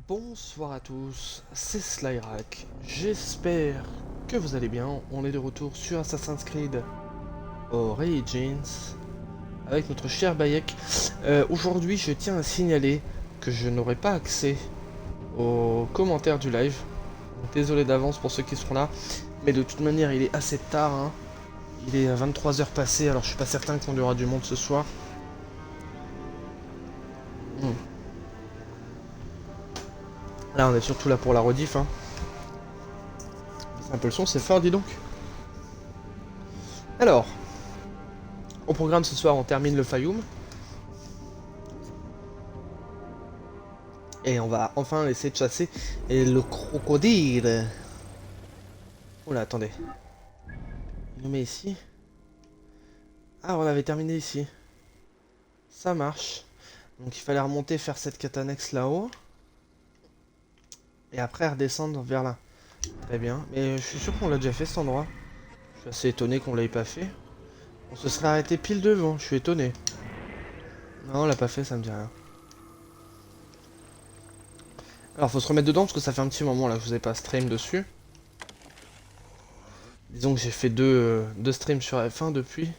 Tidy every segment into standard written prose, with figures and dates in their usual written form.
Bonsoir à tous, c'est Slyrak. J'espère que vous allez bien. On est de retour sur Assassin's Creed Origins avec notre cher Bayek. Aujourd'hui, je tiens à signaler que je n'aurai pas accès aux commentaires du live. Désolé d'avance pour ceux qui seront là, mais de toute manière, il est assez tard, hein. Il est 23 heures passées, alors je suis pas certain qu'on y aura du monde ce soir. Là, on est surtout là pour la rediff, hein. C'est un peu le son, c'est fort, dis donc. Alors, au programme ce soir, on termine le Fayoum. Et on va enfin essayer de chasser le crocodile. Oula, attendez. Il nous met ici. Ah, on avait terminé ici. Ça marche. Donc il fallait remonter, faire cette quête annexe là-haut. Et après redescendre vers là. Très bien. Mais je suis sûr qu'on l'a déjà fait cet endroit. Je suis assez étonné qu'on l'ait pas fait. On se serait arrêté pile devant, je suis étonné. Non, on l'a pas fait, ça me dit rien. Alors faut se remettre dedans parce que ça fait un petit moment là que je vous ai pas stream dessus. Disons que j'ai fait deux streams sur F1 depuis.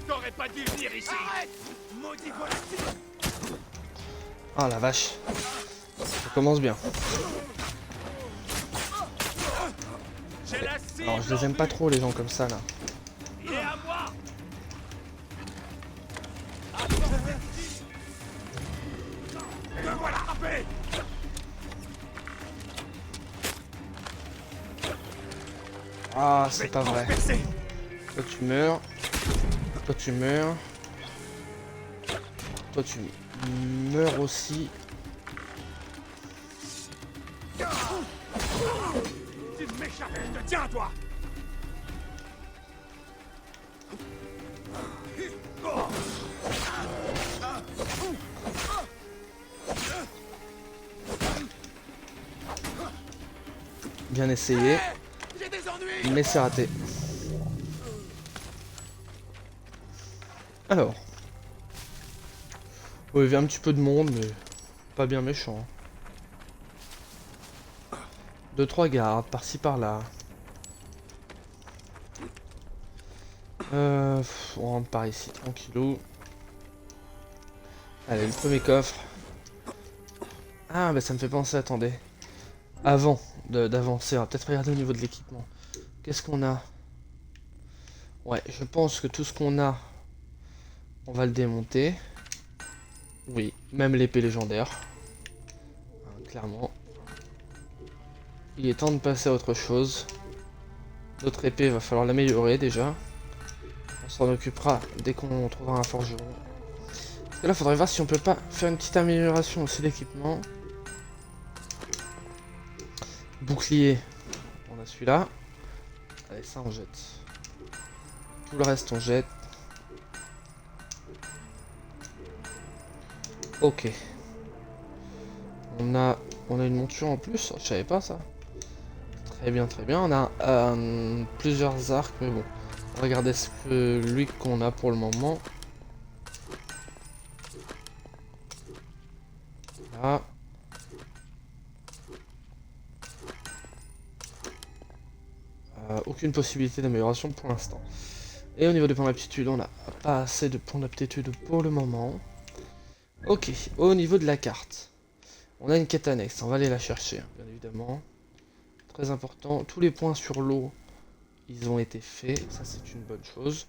T'aurais pas dû venir ici. Arrête, maudit volatile. Ah la vache. Ça commence bien. J'ai la cible. Alors je les aime pas trop les gens comme ça là. Il est à moi. Te voilà frappé. Ah c'est pas vrai. Toi tu meurs. Toi tu meurs. Toi tu meurs aussi. Tu m'échappes, je te tiens à toi. Bien essayé. J'ai des ennuis. Mais c'est raté. Alors. Oui, il y a un petit peu de monde, mais pas bien méchant. 2-3 gardes, par-ci par-là. On rentre par ici, tranquillou. Allez, le premier coffre. Ah, bah ça me fait penser, attendez. Avant d'avancer, on va peut-être regarder au niveau de l'équipement. Qu'est-ce qu'on a? Ouais, je pense que tout ce qu'on a, on va le démonter. Oui, même l'épée légendaire. Hein, clairement. Il est temps de passer à autre chose. Notre épée, il va falloir l'améliorer déjà. On s'en occupera dès qu'on trouvera un forgeron. Parce que là, faudrait voir si on peut pas faire une petite amélioration aussi d'équipement. Bouclier. On a celui-là. Allez, ça on jette. Tout le reste on jette. Ok. On a une monture en plus. Je savais pas ça. Très bien, très bien. On a plusieurs arcs, mais bon. On va regarder ce que lui qu'on a pour le moment. Là. Aucune possibilité d'amélioration pour l'instant. Et au niveau des points d'aptitude, on n'a pas assez de points d'aptitude pour le moment. Ok, au niveau de la carte, on a une quête annexe, on va aller la chercher, bien évidemment. Très important, tous les points sur l'eau, ils ont été faits, ça c'est une bonne chose.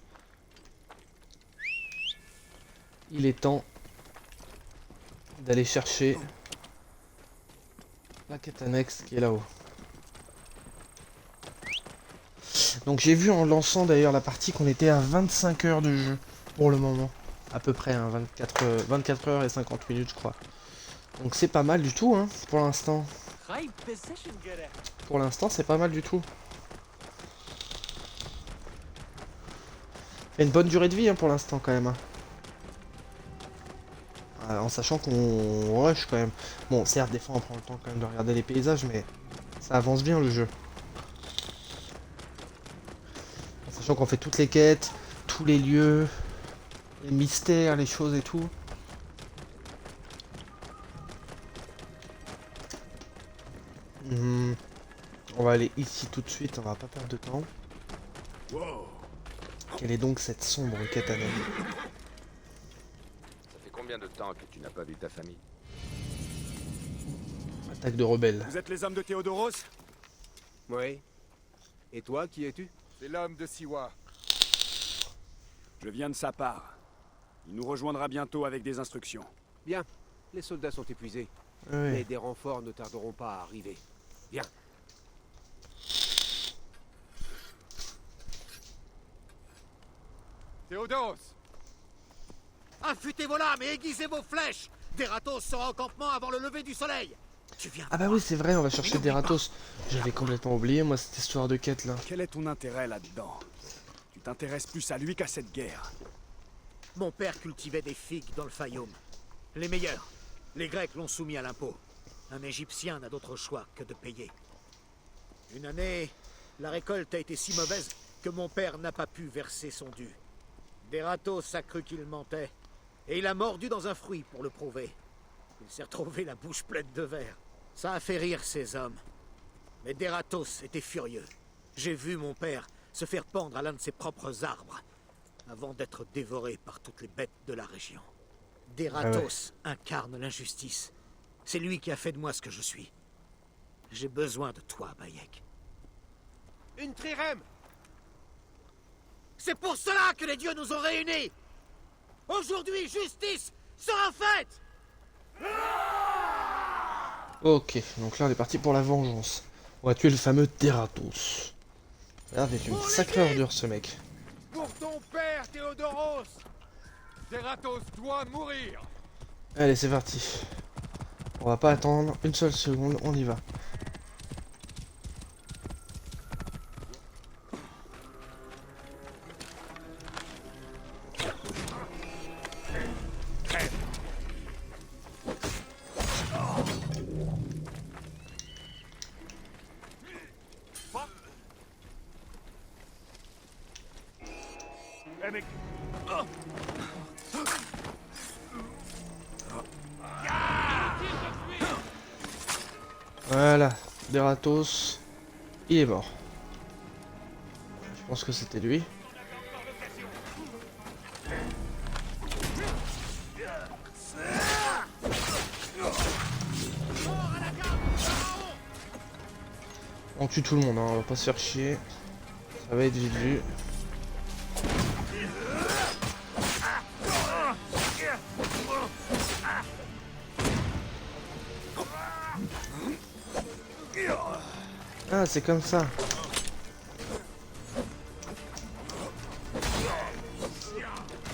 Il est temps d'aller chercher la quête annexe qui est là-haut. Donc j'ai vu en lançant d'ailleurs la partie qu'on était à 25 heures de jeu pour le moment. À peu près, hein, 24 heures et 50 minutes je crois. Donc c'est pas mal du tout, hein, pour l'instant. Pour l'instant c'est pas mal du tout. Fait une bonne durée de vie hein, pour l'instant quand même. Hein. En sachant qu'on rush quand même. Bon, certes, des fois on prend le temps quand même de regarder les paysages, mais ça avance bien le jeu. En sachant qu'on fait toutes les quêtes, tous les lieux, les mystères, les choses et tout. On va aller ici tout de suite, on va pas perdre de temps. Wow. Quelle est donc cette sombre quête à mener? Ça fait combien de temps que tu n'as pas vu ta famille? Attaque de rebelles. Vous êtes les hommes de Théodoros? Oui. Et toi, qui es-tu? C'est l'homme de Siwa. Je viens de sa part. Il nous rejoindra bientôt avec des instructions. Bien. Les soldats sont épuisés. Ouais. Mais des renforts ne tarderont pas à arriver. Viens. Théodoros! Affûtez vos lames et aiguisez vos flèches. Deratos sera en campement avant le lever du soleil. Tu viens. Ah bah oui, c'est vrai, on va chercher des ratos. J'avais complètement oublié, moi, cette histoire de quête là. Quel est ton intérêt là-dedans? Tu t'intéresses plus à lui qu'à cette guerre. Mon père cultivait des figues dans le Fayoum. Les meilleures. Les Grecs l'ont soumis à l'impôt. Un Égyptien n'a d'autre choix que de payer. Une année, la récolte a été si mauvaise que mon père n'a pas pu verser son dû. Deratos a cru qu'il mentait, et il a mordu dans un fruit pour le prouver. Il s'est retrouvé la bouche pleine de verre. Ça a fait rire ces hommes. Mais Deratos était furieux. J'ai vu mon père se faire pendre à l'un de ses propres arbres, avant d'être dévoré par toutes les bêtes de la région. Deratos incarne l'injustice. C'est lui qui a fait de moi ce que je suis. J'ai besoin de toi, Bayek. Une trirème! C'est pour cela que les dieux nous ont réunis! Aujourd'hui, justice sera faite! Ok, donc là on est parti pour la vengeance. On va tuer le fameux Deratos. Avec une sacrée ordure ce mec. Pour ton père, Théodoros! Deratos doit mourir! Allez, c'est parti. On va pas attendre une seule seconde, on y va. Eh mec! Voilà, Deratos, il est mort. Je pense que c'était lui. On tue tout le monde, hein, on va pas se faire chier. Ça va être vite vu. Ah, c'est comme ça.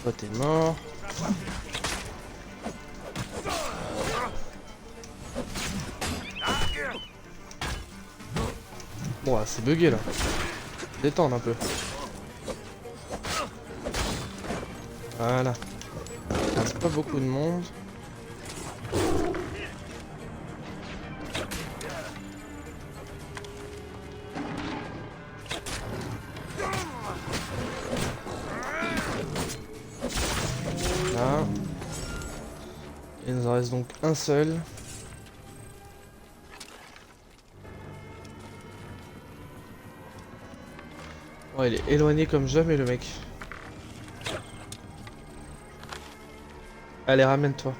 Toi, t'es mort. Bon, c'est bugué là. Détendre un peu. Voilà. Il reste pas beaucoup de monde. Là. Il nous en reste donc un seul. Ouais, il est éloigné comme jamais le mec. Allez, ramène-toi.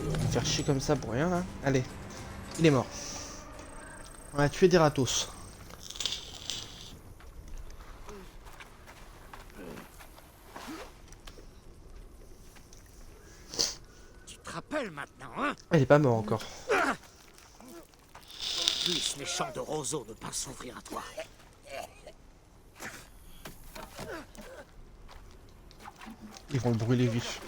Me faire chier comme ça pour rien là. Allez, il est mort. On a tué Deratos. Tu te rappelles maintenant, hein? Il est pas mort encore. Puissent les champs de roseaux ne pas s'ouvrir à toi. Ils vont le brûler vif.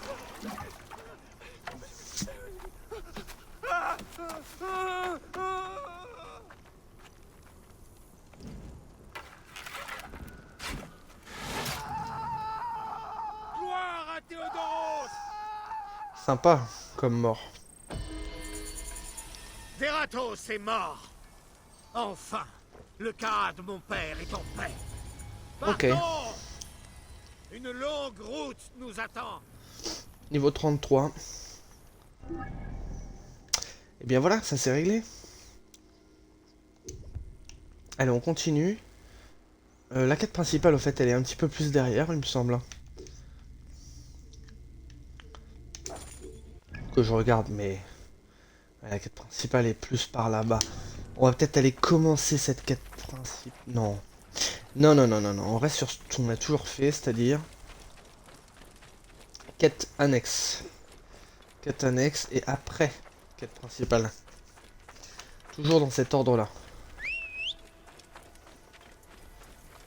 Gloire à Théodoros! Sympa comme mort. Veratos est mort. Enfin, le cas de mon père est en paix. Ok. Partons. Une longue route nous attend. Niveau 33. Et bien voilà, ça s'est réglé. Allez, on continue. La quête principale, au fait, elle est un petit peu plus derrière, il me semble. Que je regarde, mais... La quête principale est plus par là-bas. On va peut-être aller commencer cette quête principale. Non. Non, non, non, non, non. On reste sur ce qu'on a toujours fait, c'est-à-dire... Quête annexe. Quête annexe et après, quête principale. Toujours dans cet ordre-là.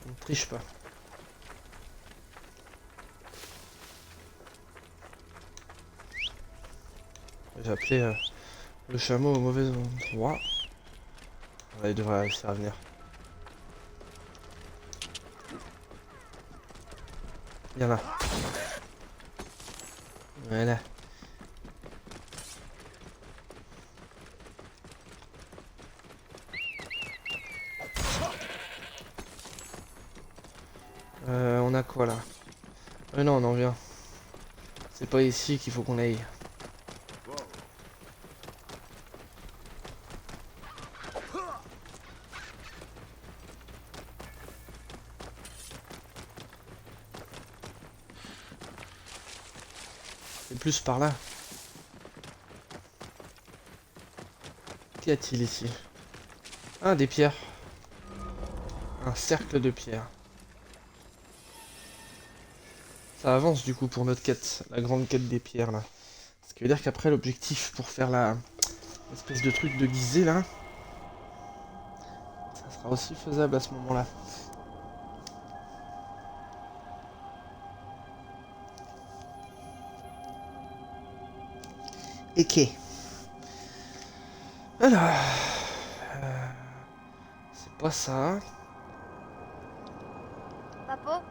On ne triche pas. J'ai appelé le chameau au mauvais endroit. Ouais, il devrait réussir à venir. Viens là. Voilà. On a quoi là? Non, on en vient. C'est pas ici qu'il faut qu'on aille. C'est plus par là. Qu'y a-t-il ici? Ah, des pierres. Un cercle de pierres. Ça avance du coup pour notre quête, la grande quête des pierres là. Ce qui veut dire qu'après l'objectif pour faire la espèce de truc de Gizeh là, ça sera aussi faisable à ce moment-là. Ok. Alors, c'est pas ça. Papo,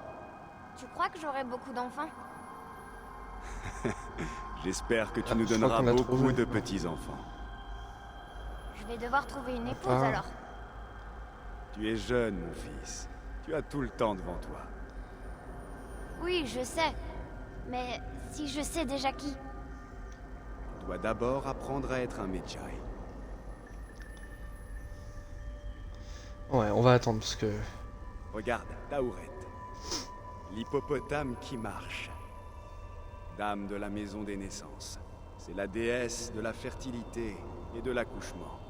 tu crois que j'aurai beaucoup d'enfants? J'espère que tu Ah, nous je crois donneras qu'on l'a beaucoup trouvé. de petits-enfants. Je vais devoir trouver une épouse Ah. alors. Tu es jeune, mon fils. Tu as tout le temps devant toi. Oui, je sais. Mais si je sais déjà qui? Tu dois d'abord apprendre à être un Medjay. Ouais, on va attendre parce que... Regarde, Taouret. L'hippopotame qui marche. Dame de la maison des naissances. C'est la déesse de la fertilité et de l'accouchement.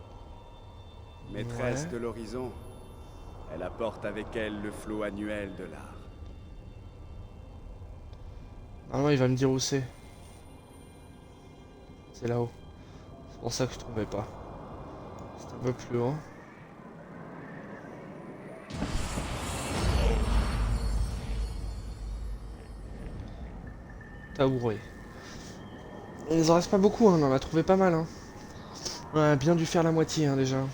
Maîtresse Ouais. de l'horizon, elle apporte avec elle le flot annuel de l'art. Normalement il va me dire où c'est. C'est là-haut. C'est pour ça que je trouvais pas. C'est un peu plus haut. Taouré. Il nous en reste pas beaucoup, hein. On en a trouvé pas mal. Hein. On a bien dû faire la moitié hein, déjà.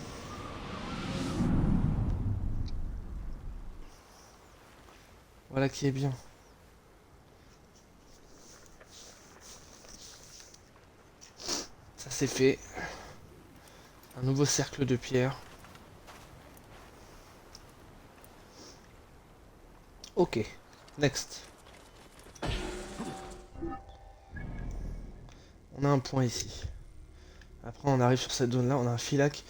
Voilà qui est bien. Ça c'est fait. Un nouveau cercle de pierre. Ok. Next. On a un point ici. Après on arrive sur cette zone là, on a un filac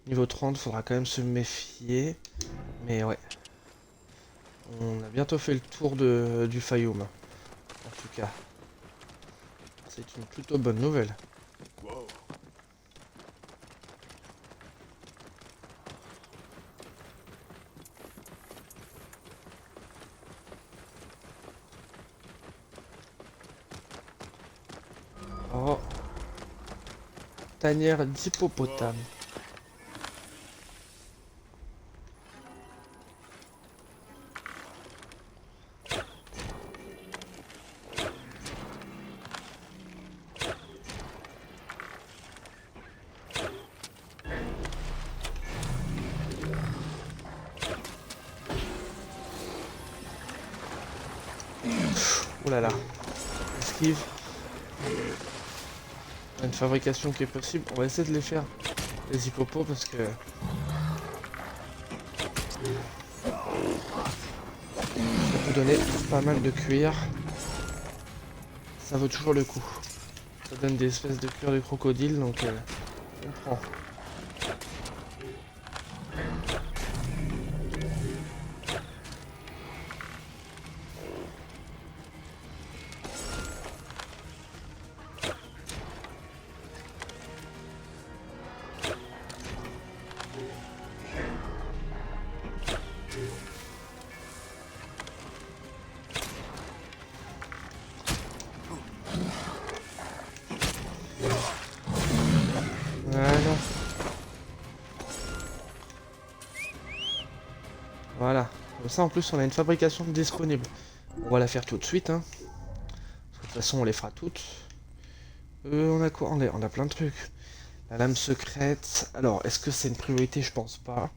niveau 30, faudra quand même se méfier. Mais ouais. On a bientôt fait le tour du Fayoum. En tout cas. C'est une plutôt bonne nouvelle. Oh. Tanière d'hippopotame. Oh là là. Esquive. On a une fabrication qui est possible. On va essayer de les faire, les hippopos, parce que... ça peut donner pas mal de cuir. Ça vaut toujours le coup. Ça donne des espèces de cuir de crocodile, donc on prend. Voilà. Voilà. Comme ça, en plus, on a une fabrication disponible. On va la faire tout de suite, hein. De toute façon, on les fera toutes. On a quoi? On a plein de trucs. La lame secrète. Alors, est-ce que c'est une priorité? Je pense pas.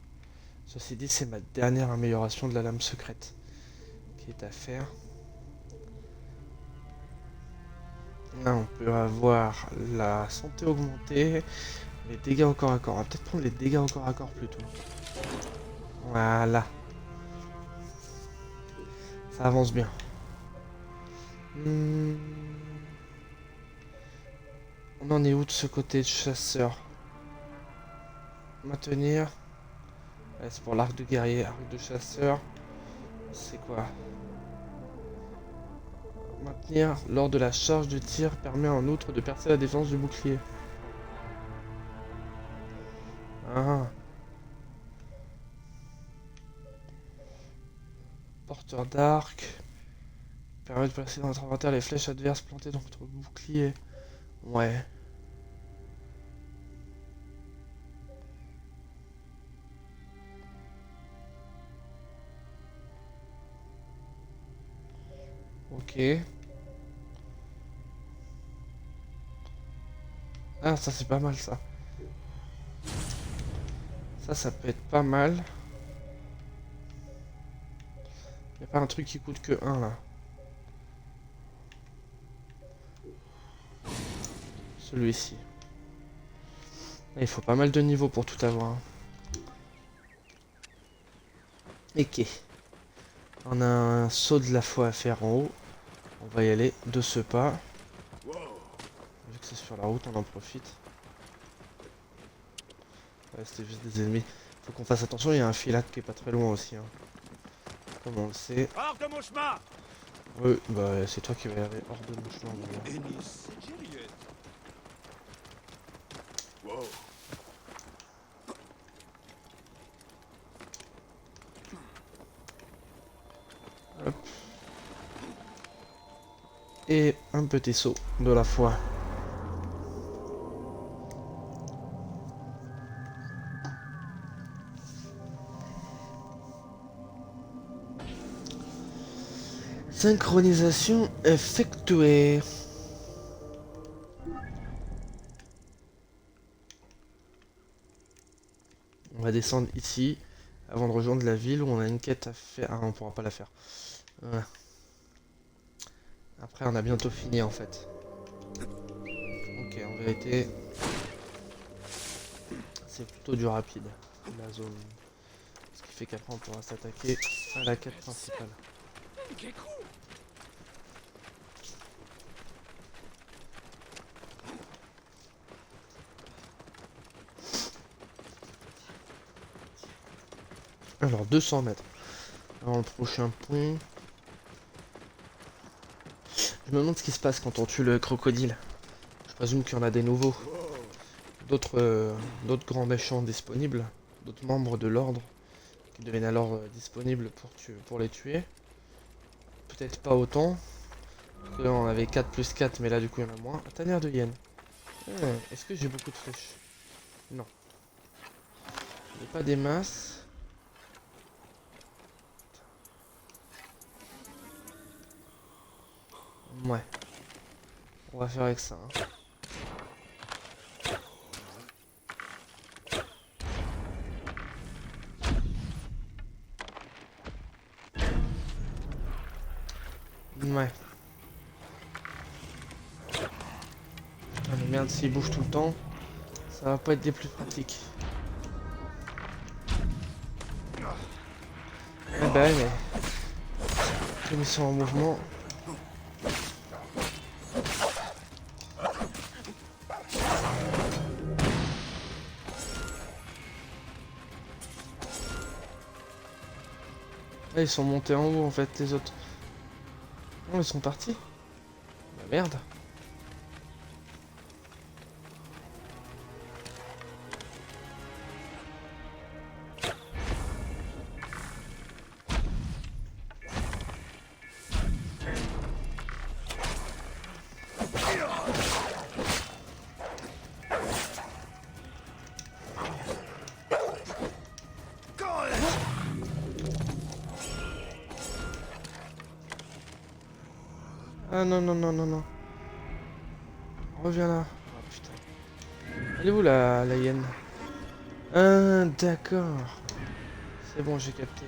Ceci dit, c'est ma dernière amélioration de la lame secrète qui est à faire. Là, on peut avoir la santé augmentée, les dégâts au corps à corps. On va peut-être prendre les dégâts au corps à corps plutôt. Voilà. Ça avance bien. On en est où de ce côté de chasseur? Maintenir. Ouais, c'est pour l'arc de guerrier, arc de chasseur. C'est quoi? Maintenir lors de la charge de tir permet en outre de percer la défense du bouclier. Ah. Porteur d'arc. Permet de placer dans notre inventaire les flèches adverses plantées dans notre bouclier. Ouais. Ok. Ah, ça c'est pas mal ça. Ça peut être pas mal. Y a pas un truc qui coûte que 1 là. Celui-ci. Il faut pas mal de niveaux pour tout avoir. Ok. On a un saut de la foi à faire en haut. On va y aller de ce pas. Vu que c'est sur la route, on en profite. Ouais, c'était juste des ennemis. Faut qu'on fasse attention, il y a un filac qui est pas très loin aussi. Hein. Comme on le sait. Hors de mon chemin! Oui, bah c'est toi qui vas y aller hors de mon chemin. Voilà. Wow. Hop. Et un petit saut de la foi. Synchronisation effectuée. On va descendre ici avant de rejoindre la ville où on a une quête à faire. Ah, on pourra pas la faire. Voilà. Après, on a bientôt fini en fait. Ok, en vérité, c'est plutôt du rapide la zone. Ce qui fait qu'après, on pourra s'attaquer à la quête principale. Alors 200 mètres. Alors le prochain point. Je me demande ce qui se passe quand on tue le crocodile. Je présume qu'il y en a des nouveaux. D'autres grands méchants disponibles. D'autres membres de l'ordre qui deviennent alors disponibles pour les tuer. Peut-être pas autant. Parce que là on avait 4 plus 4 mais là du coup il y en a moins. Tanière de hyène. Est-ce que j'ai beaucoup de flèches? Non. Il n'y a pas des masses. Ouais. On va faire avec ça. Hein. Ouais. merde, s'il bouge tout le temps, ça va pas être des plus pratiques. Eh ben, mais comme ils sont en mouvement. Ah, ils sont montés en haut en fait, les autres. Non, ils sont partis. Bah, merde. Ah non, non, non, non, non. Reviens là. Oh putain. Elle est où la hyène? Ah, d'accord. C'est bon, j'ai capté.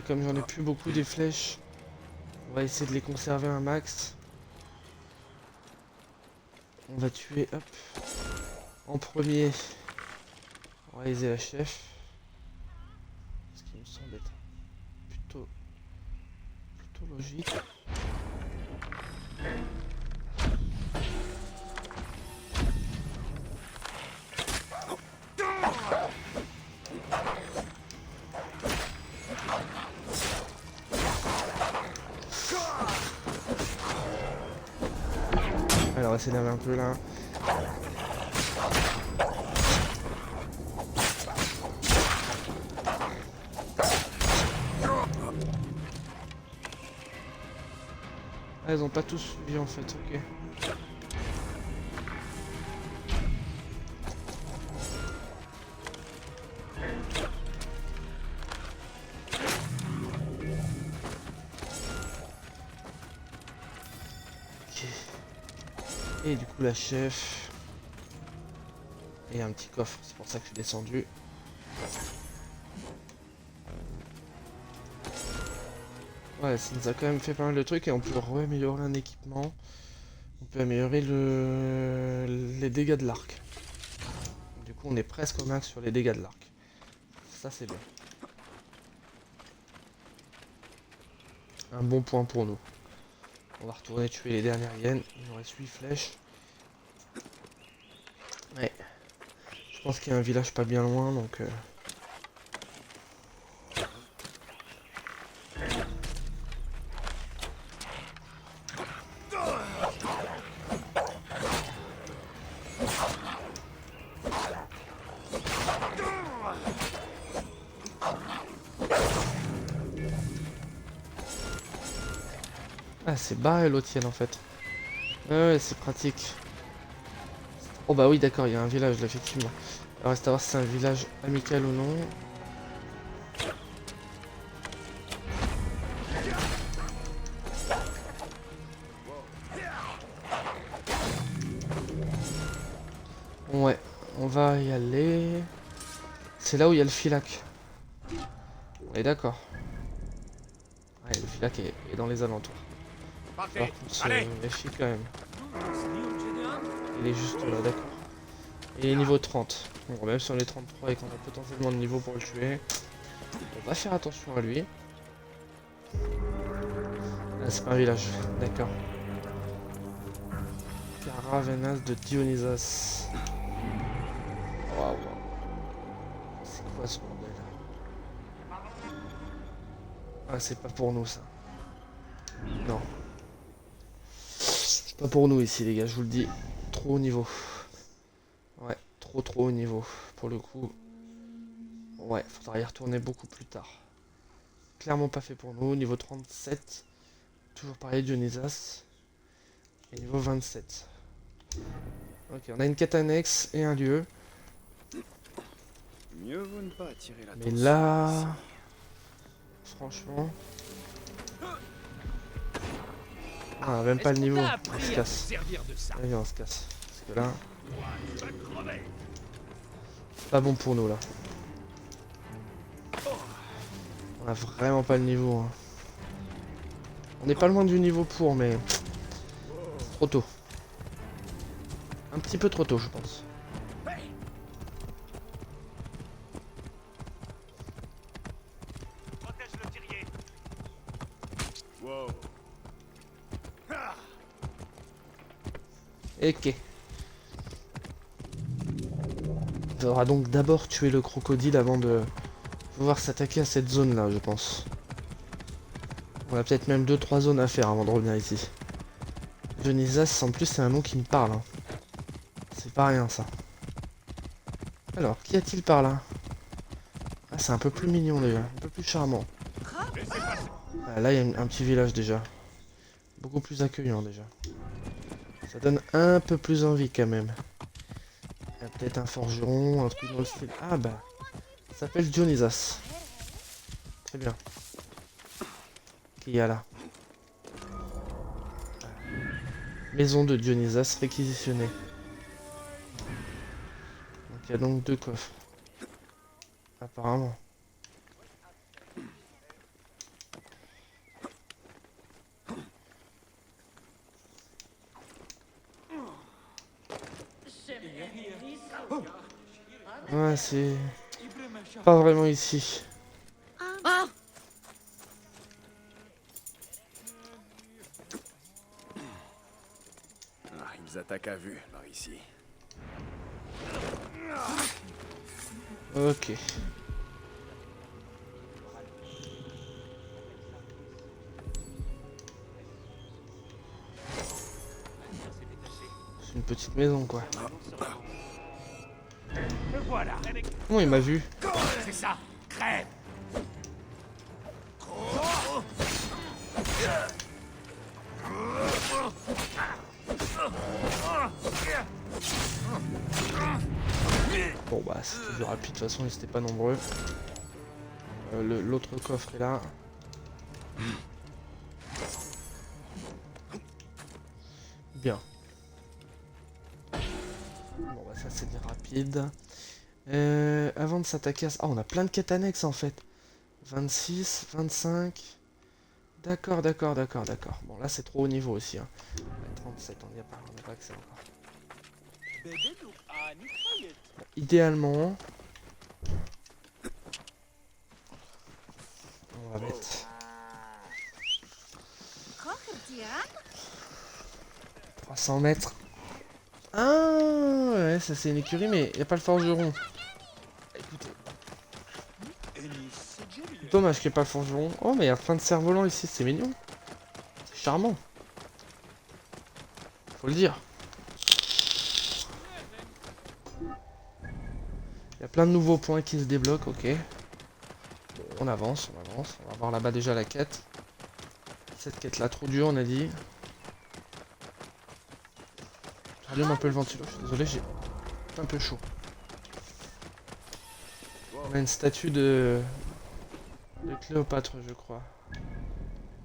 Comme j'en ai plus beaucoup des flèches, on va essayer de les conserver un max. On va tuer, hop. En premier, on va aider la chef. Ce qui me semble être plutôt logique. Alors, on va s'énerver un peu là. Ah, ils ont pas tous suivi en fait, ok. Ok. Et du coup la chef. Et un petit coffre, c'est pour ça que je suis descendu. Ouais, ça nous a quand même fait pas mal de trucs et on peut améliorer un équipement. On peut améliorer les dégâts de l'arc. Du coup, on est presque au max sur les dégâts de l'arc. Ça, c'est bien. Un bon point pour nous. On va retourner tuer les dernières hyènes. Il nous reste 8 flèches. Ouais. Je pense qu'il y a un village pas bien loin, donc... Ah, c'est barré l'autre hyène en fait. Ouais, c'est pratique. Oh bah oui, d'accord, il y a un village là, effectivement. Alors, reste à voir si c'est un village amical ou non. Ouais, on va y aller. C'est là où il y a le filac. On est d'accord. Ouais, le filac est dans les alentours. Par Partez. contre, se Allez. méfie quand même. Il est juste là, d'accord. Il est niveau 30. Bon, même si on est 33 et qu'on a potentiellement le niveau pour le tuer, on va faire attention à lui. Ah, c'est pas un village, d'accord. Caravenas de Dionysos. Waouh. C'est quoi ce bordel? Ah, c'est pas pour nous ça. Non. C'est pas pour nous ici les gars, je vous le dis. Trop haut niveau. Ouais, trop haut niveau. Pour le coup. Ouais, faudra y retourner beaucoup plus tard. Clairement pas fait pour nous. Niveau 37. Toujours pareil, Dionysos. Et niveau 27. Ok, on a une quête annexe et un lieu. Mieux vaut ne pas attirer Mais l'attention. là... Franchement... Ah, même pas le niveau. On se casse. Allez, on se casse. Parce que là... c'est pas bon pour nous là. On a vraiment pas le niveau. Hein. On n'est pas loin du niveau pour, mais trop tôt. Un petit peu trop tôt, je pense. Wow. Ok. Il faudra donc d'abord tuer le crocodile avant de pouvoir s'attaquer à cette zone là, je pense. On a peut-être même 2-3 zones à faire avant de revenir ici. Dionysas, en plus c'est un nom qui me parle. Hein. C'est pas rien ça. Alors, qu'y a-t-il par là? Ah, c'est un peu plus mignon déjà, un peu plus charmant. Ah, là il y a un petit village déjà. Beaucoup plus accueillant déjà. Ça donne un peu plus envie quand même. Il y a peut-être un forgeron, un truc dans le style. Ah bah, ça s'appelle Dionysas. Très bien. Qu'il y a là. Maison de Dionysas réquisitionnée. Donc il y a donc 2 coffres. Apparemment. Ouais, c'est pas vraiment ici. Ah, ils attaquent à vue par ici. Ok. C'est une petite maison quoi. Comment il m'a vu? C'est ça. Crève. Bon bah c'était plus rapide, de toute façon ils étaient pas nombreux. L'autre coffre est là. Bien. Bon bah ça c'est rapide. Avant de s'attaquer à ça... Ah on a plein de quêtes annexes en fait. 26, 25... D'accord. Bon là c'est trop haut niveau aussi. Hein. 37, on n'y a pas accès encore. Bon, idéalement... On va mettre... 300 mètres. Ah ouais, ça c'est une écurie, mais il n'y a pas le forgeron. Écoutez. Dommage qu'il n'y ait pas le forgeron. Oh, mais il y a plein de cerfs-volants ici, c'est mignon. C'est charmant. Faut le dire. Il y a plein de nouveaux points qui se débloquent, ok. Bon, on avance. On va voir là-bas déjà la quête. Cette quête-là, trop dure, on a dit. J'allume un peu le ventilo, je suis désolé, j'ai un peu chaud. On a une statue de Cléopâtre, je crois.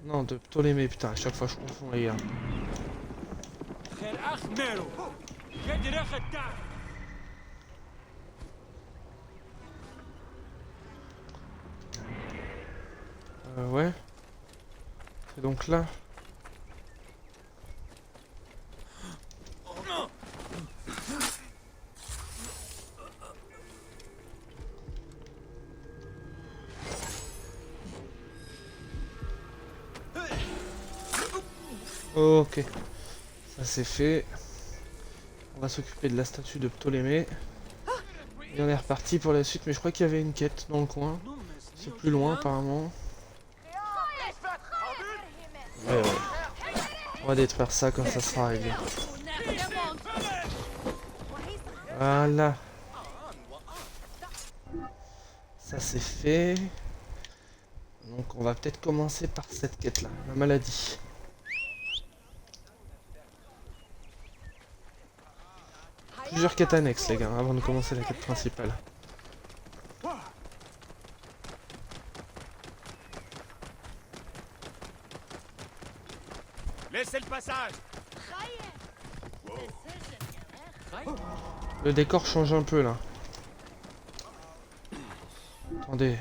Non, de Ptolémée, putain, à chaque fois je confonds les gars. Ouais. C'est donc là. Ok, ça c'est fait. On va s'occuper de la statue de Ptolémée. Et on est reparti pour la suite, mais je crois qu'il y avait une quête dans le coin. C'est plus loin apparemment. Ouais. On va détruire ça quand ça sera réglé. Voilà. Ça c'est fait. Donc on va peut-être commencer par cette quête là, la maladie. Plusieurs quêtes annexes les gars, avant de commencer la quête principale. Laissez le passage. Le décor change un peu là. Attendez.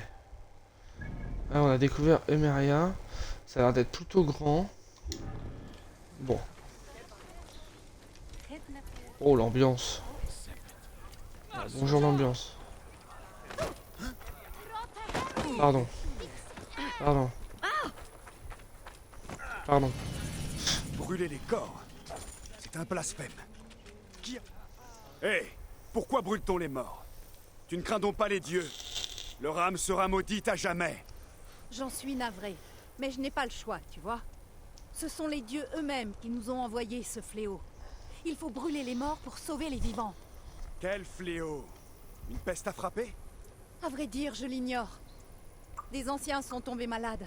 Ah, on a découvert Emeria. Ça a l'air d'être plutôt grand. Bon. Oh, l'ambiance. Ah, bonjour l'ambiance. Pardon. Pardon. Pardon. Brûler les corps, c'est un blasphème. Qui a... Hé, pourquoi brûle-t-on les morts? Tu ne crains donc pas les dieux? Leur âme sera maudite à jamais. J'en suis navrée, mais je n'ai pas le choix, tu vois. Ce sont les dieux eux-mêmes qui nous ont envoyé ce fléau. Il faut brûler les morts pour sauver les vivants. Quel fléau! Une peste a frappé? À vrai dire, je l'ignore. Des anciens sont tombés malades.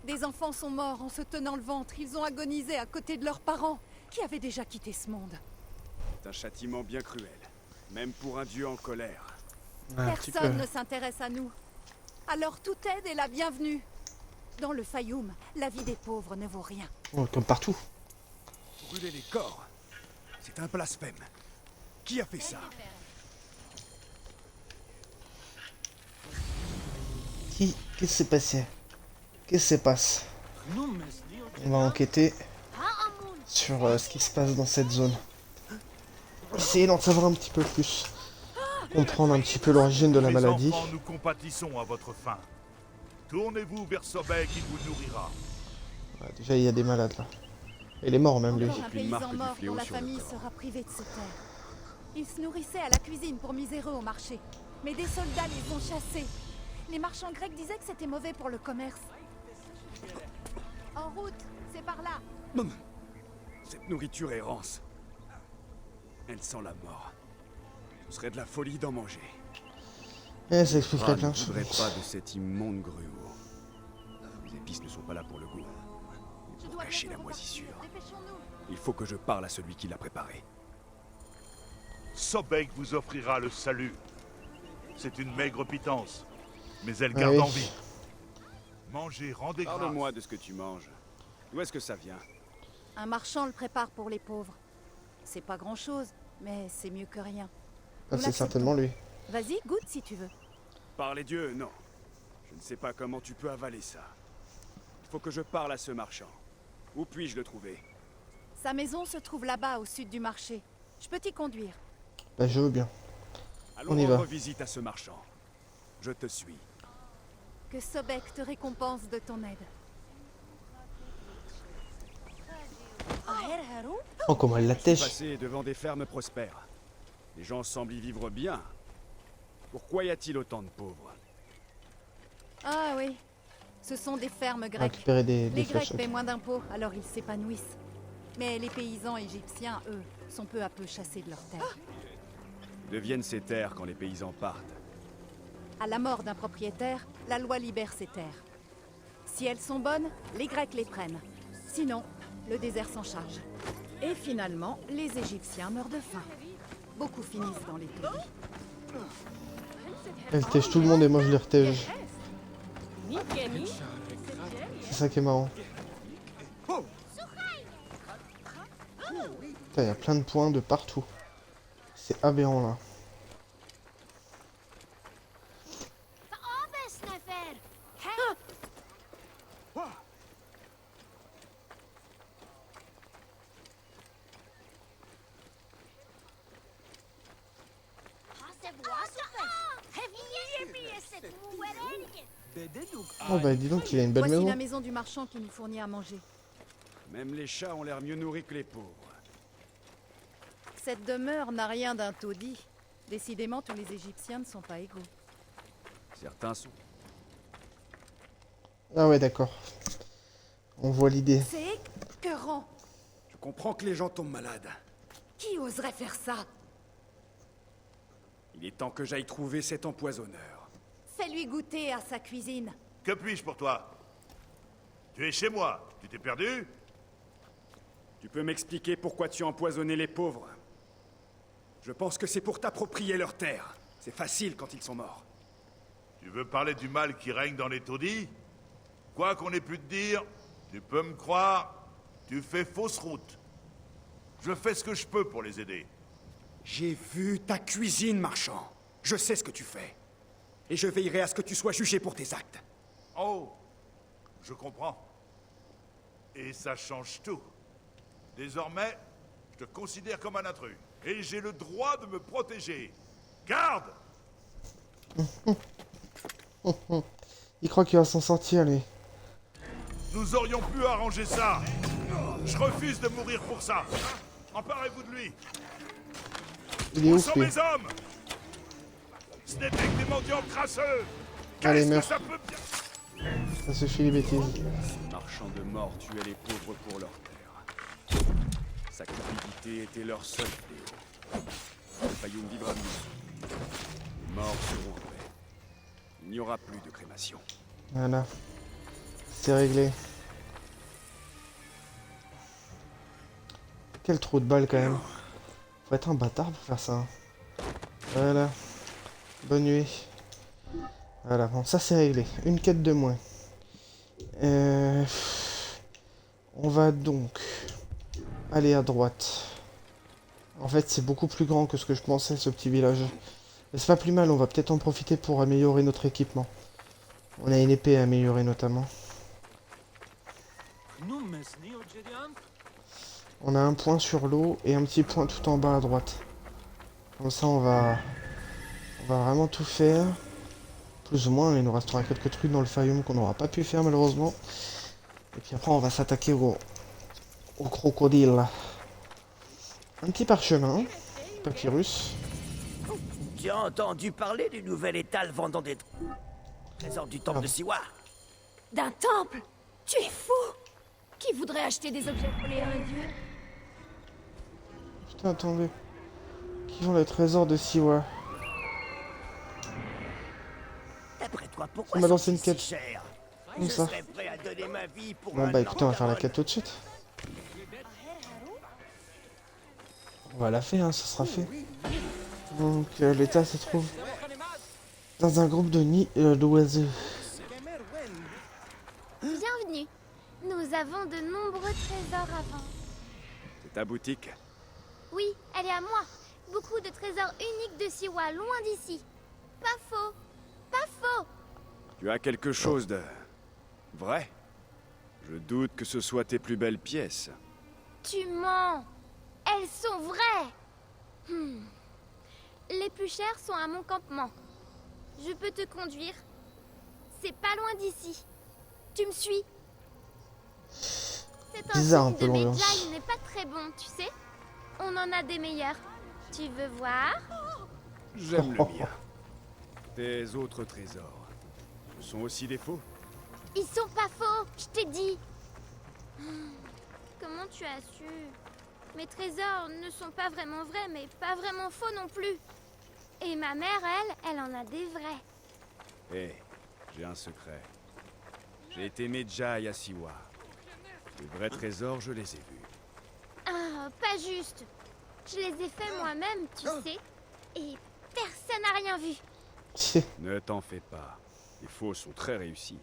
Des enfants sont morts en se tenant le ventre. Ils ont agonisé à côté de leurs parents, qui avaient déjà quitté ce monde. C'est un châtiment bien cruel, même pour un dieu en colère. Un petit peu. Personne ne s'intéresse à nous. Alors toute aide est la bienvenue. Dans le Fayoum, la vie des pauvres ne vaut rien. Oh, comme partout. Brûler les corps, c'est un blasphème. Qui a fait ça? Qu'est-ce qui s'est passé? Qu'est-ce qui se passe? On va enquêter sur ce qui se passe dans cette zone. Essayer d'en savoir un petit peu plus. Comprendre un petit peu l'origine de la maladie. Mes enfants, nous compatissons à votre faim. Tournez-vous vers Sobek qui vous nourrira. Ouais, déjà, il y a des malades là. Et il est mort même lui. Encore un Une marque paysan du mort fléau dont la sur le famille corps. sera privée de ses terres. Ils se nourrissaient à la cuisine pour miséreux au marché. Mais des soldats les ont chassés. Les marchands grecs disaient que c'était mauvais pour le commerce. En route, c'est par là. Cette nourriture est rance. Elle sent la mort. Ce serait de la folie d'en manger. Eh, ça expliquerait Ah, plein ne de voudrais choses. pas de cet immonde gruau. Les épices ne sont pas là pour le goût, mais Je pour dois cacher la bientôt moisissure. repartir. Dépêchons-nous. Il faut que je parle à celui qui l'a préparé. Sobek vous offrira le salut. C'est une maigre pitance, mais elle Ah garde oui. en vie. Mangez, rendez grâce. Parle-moi de ce que tu manges. D'où est-ce que ça vient? Un marchand le prépare pour les pauvres. C'est pas grand-chose, mais c'est mieux que rien. Ah, Nous c'est l'acceptons. certainement lui. Vas-y, goûte si tu veux. Par les dieux, non. Je ne sais pas comment tu peux avaler ça. Il faut que je parle à ce marchand. Où puis-je le trouver? Sa maison se trouve là-bas, au sud du marché. Je peux t'y conduire. Bah, je veux bien. Allons On y va. rendre visite à ce marchand. Je te suis. Que Sobek te récompense de ton aide. Oh, comment elle la tèche. Passer devant des fermes prospères. Les gens semblent y vivre bien. Pourquoi y a-t-il autant de pauvres? Ah oui, ce sont des fermes grecques. Récupérer des Les flèches. Grecs paient moins d'impôts, alors ils s'épanouissent. Mais les paysans égyptiens, eux, sont peu à peu chassés de leurs terres. Deviennent ces terres quand les paysans partent. À la mort d'un propriétaire, la loi libère ces terres. Si elles sont bonnes, les Grecs les prennent. Sinon, le désert s'en charge. Et finalement, les Égyptiens meurent de faim. Beaucoup finissent dans les taudis. Elle tèche tout le monde et moi je les retège. C'est ça qui est marrant. Putain, il y a plein de points de partout. C'est aberrant là. Oh bah dis donc, il a une belle Voici maison. la maison du marchand qui nous fournit à manger. Même les chats ont l'air mieux nourris que les pauvres. Cette demeure n'a rien d'un taudis. Décidément, tous les Égyptiens ne sont pas égaux. Certains sont. Ah ouais, d'accord. On voit l'idée. C'est écœurant. Je comprends que les gens tombent malades. Qui oserait faire ça? Il est temps que j'aille trouver cet empoisonneur. Fais-lui goûter à sa cuisine. Que puis-je pour toi? Tu es chez moi. Tu t'es perdu? Tu peux m'expliquer pourquoi tu as empoisonné les pauvres? Je pense que c'est pour t'approprier leurs terres. C'est facile quand ils sont morts. Tu veux parler du mal qui règne dans les taudis? Quoi qu'on ait pu te dire, tu peux me croire, tu fais fausse route. Je fais ce que je peux pour les aider. J'ai vu ta cuisine, marchand. Je sais ce que tu fais. Et je veillerai à ce que tu sois jugé pour tes actes. Oh, Je comprends. Et ça change tout. Désormais, je te considère comme un intrus. Et j'ai le droit de me protéger. Garde! Il croit qu'il va s'en sortir, lui. Nous aurions pu arranger ça. Je refuse de mourir pour ça. Emparez-vous de lui. Il est Où ouf, sont lui. mes hommes? Ce n'étaient que des mendiants crasseux. Allez, Qu'est-ce que meurs. ça peut bien... Ça suffit, les bêtises. Ces marchands de mort tuaient les pauvres pour leur terre. Sa cupidité était leur seul fléau. Le Fayoum vivra mieux. Les morts seront en paix. Il n'y aura plus de crémation. Voilà. C'est réglé. Quel trou de balle, quand même. Faut être un bâtard pour faire ça. Voilà. Bonne nuit. Voilà, bon, ça c'est réglé. Une quête de moins. On va donc aller à droite. En fait, c'est beaucoup plus grand que ce que je pensais, ce petit village. Mais c'est pas plus mal, on va peut-être en profiter pour améliorer notre équipement. On a une épée à améliorer notamment. On a un point sur l'eau et un petit point tout en bas à droite. Comme ça, on va vraiment tout faire. Plus ou moins, il nous restera quelques trucs dans le Fayoum qu'on n'aura pas pu faire malheureusement. Et puis après, on va s'attaquer au crocodile. Un petit parchemin. Papyrus. Tu as entendu parler du nouvel étal vendant des trésors du temple de Siwa? D'un temple? Tu es fou! Qui voudrait acheter des objets volés à un dieu? Putain, attendez. Qui vont le trésor de Siwa? D'après toi, Ça pourquoi m'a lancé une sont-ils quête. si chers? Comme Je ça. serais prêt à donner ma vie pour Bon un bah écoutez, on va faire la Nordaron. quête tout de suite. On va la faire, hein, ça sera fait. Donc l'état se trouve dans un groupe de nids d'oiseaux. Bienvenue. Nous avons de nombreux trésors à vendre. C'est ta boutique? Oui, elle est à moi. Beaucoup de trésors uniques de Siwa, loin d'ici. Pas faux. Pas faux. Tu as quelque chose de... vrai? Je doute que ce soit tes plus belles pièces. Tu mens. Elles sont vraies. Les plus chères sont à mon campement. Je peux te conduire. C'est pas loin d'ici. Tu me suis? Cet Bizarre un insigne peu de l'ambiance. Medjay n'est pas très bon, tu sais. On en a des meilleurs. Tu veux voir? J'aime le mien. Tes autres trésors, ce sont aussi des faux? Ils sont pas faux, je t'ai dit. Comment tu as su? Mes trésors ne sont pas vraiment vrais, mais pas vraiment faux non plus. Et ma mère, elle en a des vrais. Hé, j'ai un secret. J'ai été Medjay à Siwa. Les vrais trésors, je les ai vus. Ah, pas juste. Je les ai faits moi-même, tu sais. Et personne n'a rien vu. Ne t'en fais pas. Les faux sont très réussis.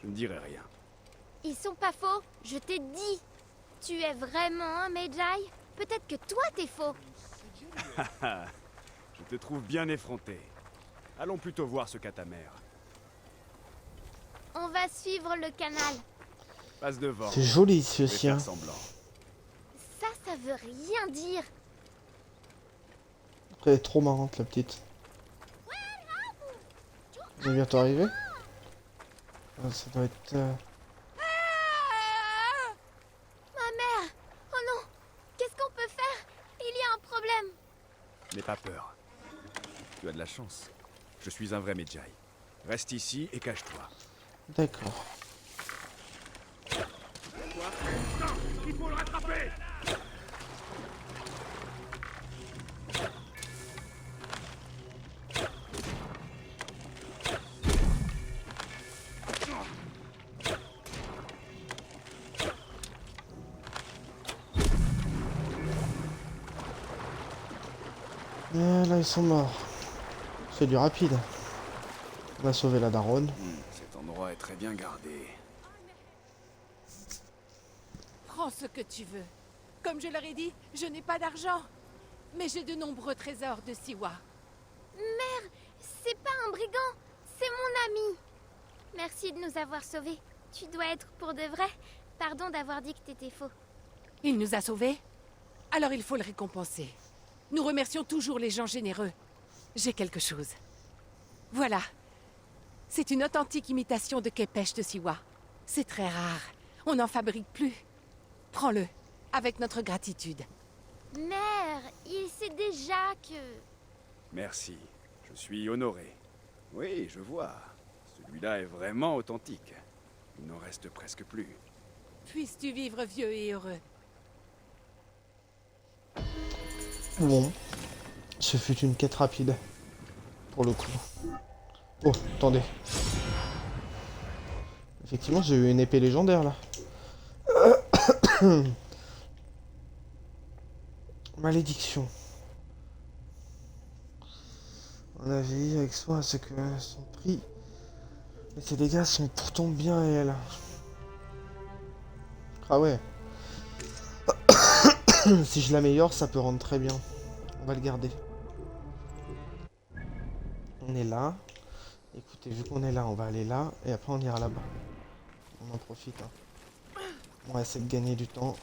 Je ne dirai rien. Ils sont pas faux, je t'ai dit. Tu es vraiment un Medjay? Peut-être que toi t'es faux. Je te trouve bien effronté. Allons plutôt voir ce qu'a ta mère. On va suivre le canal. Passe devant. C'est joli Je vais ceci, hein. faire semblant. Ça veut rien dire. Elle est trop marrante la petite. On est bientôt arrivé. Ça doit être... Ma mère! Oh non! Qu'est-ce qu'on peut faire? Il y a un problème. N'aie pas peur. Tu as de la chance. Je suis un vrai Medjay. Reste ici et cache-toi. D'accord. Il faut le rattraper! Et là, ils sont morts. C'est du rapide. On va sauver la daronne. Cet endroit est très bien gardé. Prends ce que tu veux. Comme je leur ai dit, je n'ai pas d'argent. Mais j'ai de nombreux trésors de Siwa. Mère, c'est pas un brigand, c'est mon ami. Merci de nous avoir sauvés. Tu dois être pour de vrai. Pardon d'avoir dit que t'étais faux. Il nous a sauvés. Alors il faut le récompenser. Nous remercions toujours les gens généreux. J'ai quelque chose. Voilà. C'est une authentique imitation de Képech de Siwa. C'est très rare. On n'en fabrique plus. Prends-le, avec notre gratitude. Mère, il sait déjà que... Merci. Je suis honoré. Oui, je vois. Celui-là est vraiment authentique. Il n'en reste presque plus. Puisses-tu vivre vieux et heureux. Bon. Ce fut une quête rapide. Pour le coup. Oh, attendez. Effectivement, j'ai eu une épée légendaire, là. Malédiction. On a vieilli avec soi, c'est que son prix et ses dégâts sont pourtant bien réels. Ah ouais. Si je l'améliore, ça peut rendre très bien. On va le garder. On est là. Écoutez, vu qu'on est là, on va aller là. Et après, on ira là-bas. On en profite. Hein. On va essayer de gagner du temps.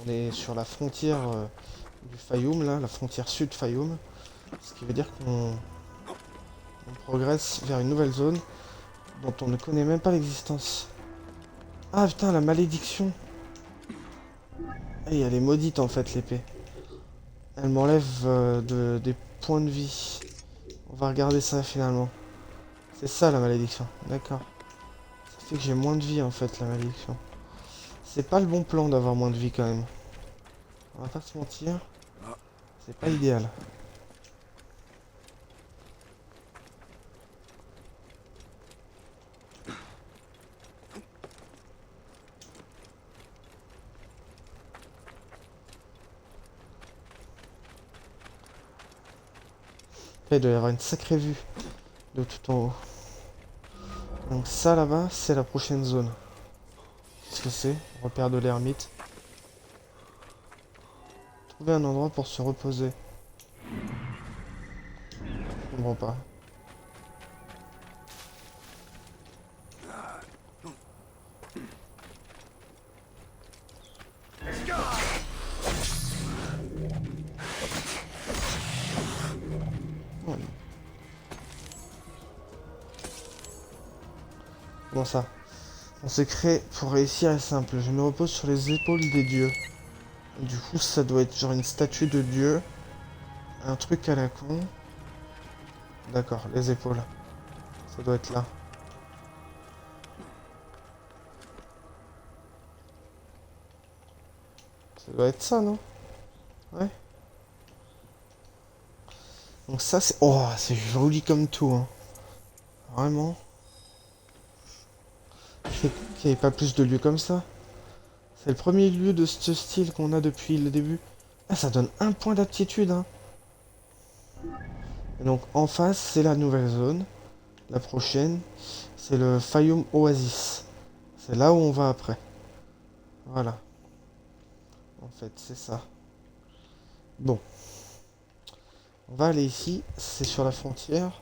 On est sur la frontière du Fayoum, là. La frontière sud Fayoum. Ce qui veut dire qu'on progresse vers une nouvelle zone dont on ne connaît même pas l'existence. Ah putain, la malédiction. Et elle est maudite en fait, l'épée. Elle m'enlève des points de vie. On va regarder ça finalement. C'est ça la malédiction, d'accord. Ça fait que j'ai moins de vie en fait, la malédiction. C'est pas le bon plan d'avoir moins de vie quand même. On va pas se mentir. C'est pas idéal. Il doit y avoir une sacrée vue de tout en haut. Donc ça là-bas, c'est la prochaine zone. Qu'est-ce que c'est? Repère de l'ermite. Trouver un endroit pour se reposer. Je comprends pas. Comment ça? Mon secret pour réussir est simple. Je me repose sur les épaules des dieux. Du coup, ça doit être genre une statue de dieu. Un truc à la con. D'accord, les épaules. Ça doit être là. Ça doit être ça, non? Ouais. Donc ça, c'est... Oh, c'est joli comme tout, hein. Vraiment. Qu'il n'y avait pas plus de lieux comme ça. C'est le premier lieu de ce style qu'on a depuis le début. Ah, ça donne un point d'aptitude, hein. Et donc, en face, c'est la nouvelle zone. La prochaine, c'est le Fayoum Oasis. C'est là où on va après. Voilà. En fait, c'est ça. Bon. On va aller ici. C'est sur la frontière.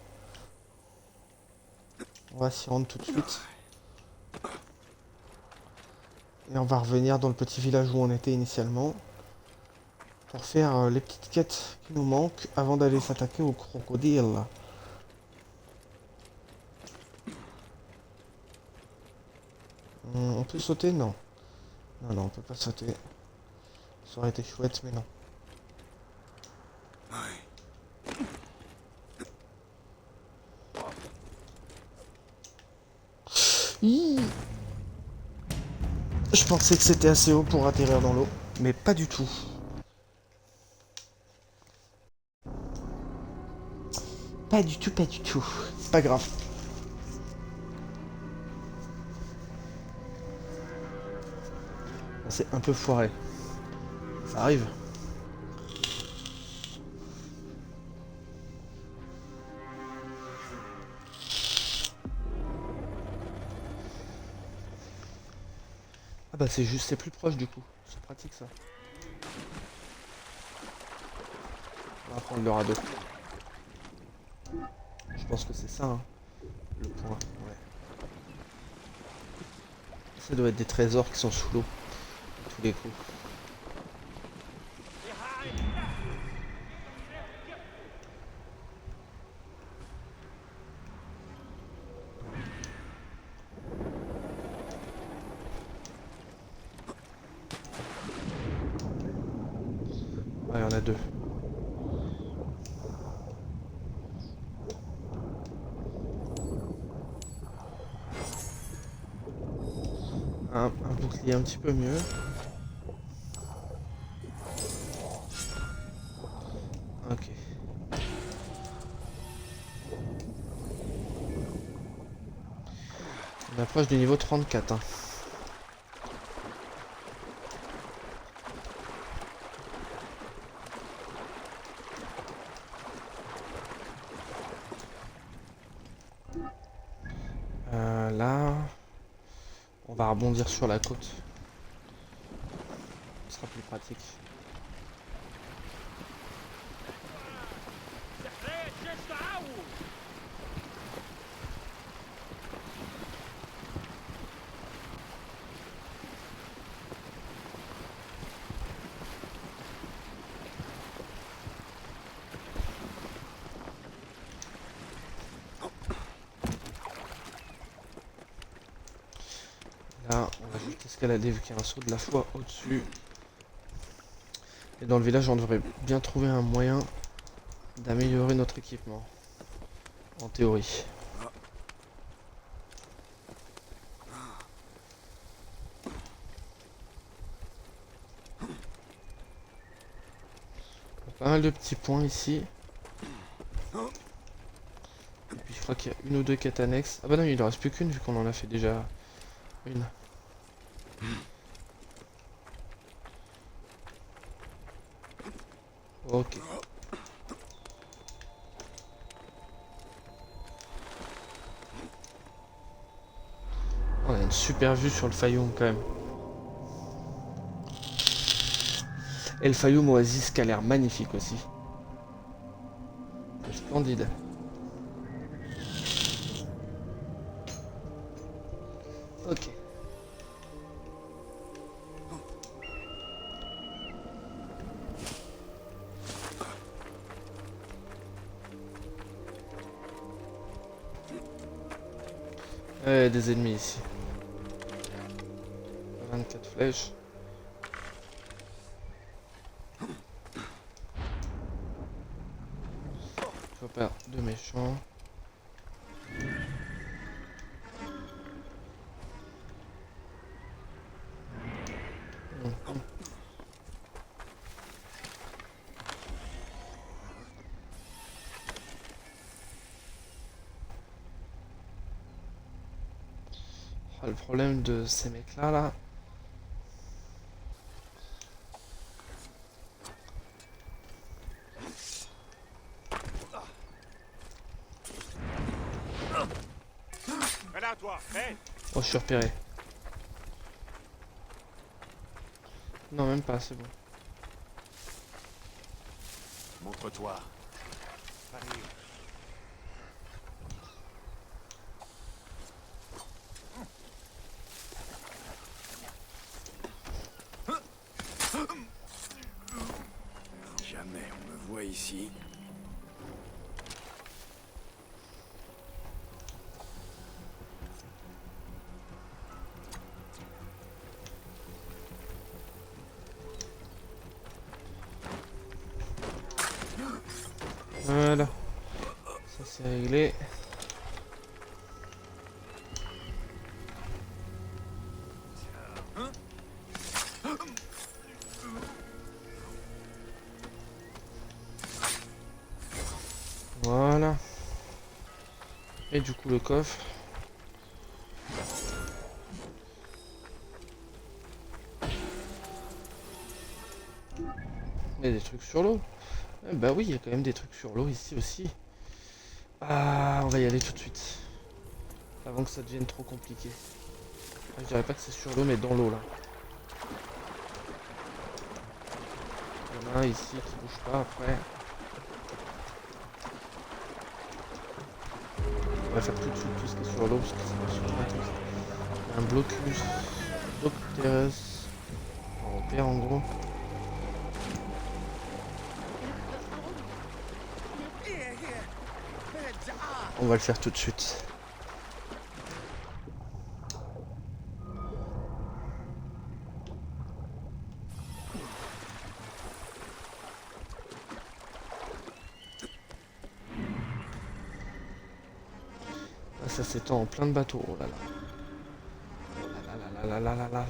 On va s'y rendre tout de suite. Et on va revenir dans le petit village où on était initialement. Pour faire les petites quêtes qui nous manquent avant d'aller s'attaquer au crocodile. On peut sauter? Non. Non, non, on peut pas sauter. Ça aurait été chouette, mais non. Hi. Je pensais que c'était assez haut pour atterrir dans l'eau, mais pas du tout. Pas du tout, pas du tout. C'est pas grave. C'est un peu foiré. Ça arrive. Ah bah c'est juste, c'est plus proche du coup. C'est pratique ça. On va prendre le radeau. Je pense que c'est ça, hein, le point. Ouais. Ça doit être des trésors qui sont sous l'eau. À tous les coups. Ouais, il y en a deux. Un bouclier un petit peu mieux. Ok. On approche du niveau 34. Hein. Là, on va rebondir sur la côte. Ce sera plus pratique. Là, on va juste escalader vu qu'il y a un saut de la foi au-dessus. Et dans le village, on devrait bien trouver un moyen d'améliorer notre équipement. En théorie. Pas mal de petits points ici. Et puis je crois qu'il y a une ou deux quêtes annexes. Ah bah non, il ne reste plus qu'une vu qu'on en a fait déjà une. Ok. On a une super vue sur le Fayoum quand même. Et le Fayoum Oasis qui a l'air magnifique aussi. C'est splendide. Ok. Des ennemis ici. 24 flèches. Faut pas de méchants. Le problème de ces mecs là. Oh, je suis repéré. Non, même pas, c'est bon. Montre-toi. Jamais on me voit ici. Voilà. Ça c'est réglé. Voilà. Et du coup le coffre. Il y a des trucs sur l'eau. Bah oui, il y a quand même des trucs sur l'eau ici aussi. Ah, on va y aller tout de suite. Avant que ça devienne trop compliqué. Je dirais pas que c'est sur l'eau, mais dans l'eau là. Il y en a un ici qui bouge pas après. On va faire tout de suite tout ce qui est sur l'eau parce que ça va super vite. Un blocus. Docteres européen en gros. On va le faire tout de suite. Ah, ça s'étend en plein de bateaux. Oh là là. Oh là là là là là là là là là.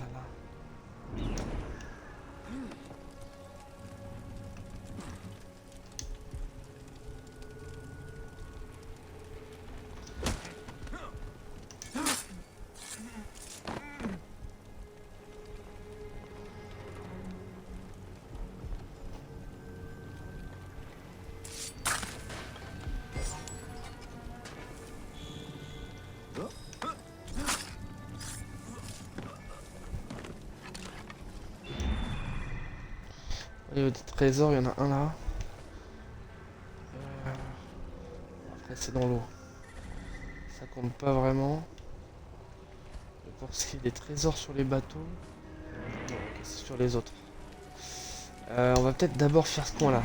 Au niveau des trésors, il y en a un là. Après c'est dans l'eau. Ça compte pas vraiment. Et pour ce qui est des trésors sur les bateaux, non, ok, c'est sur les autres. On va peut-être d'abord faire ce coin là.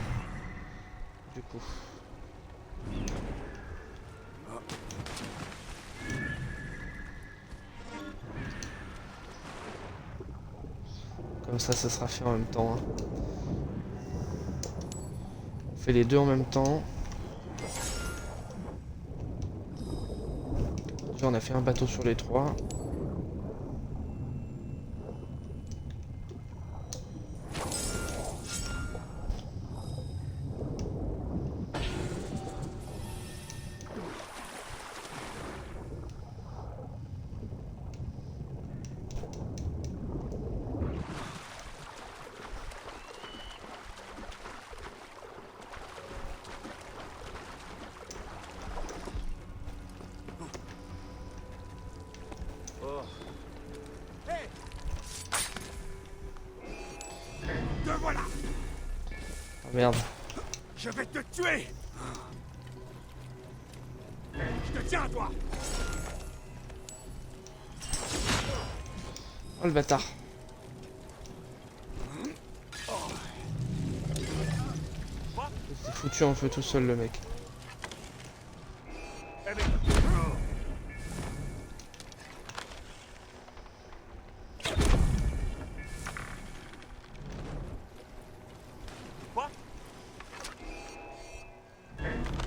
Du coup. Comme ça sera fait en même temps. Hein. On fait les deux en même temps. Déjà on a fait un bateau sur les trois. Te voilà! Oh merde. Je vais te tuer! Je te tiens à toi! Oh le bâtard. Il s'est foutu en feu tout seul le mec.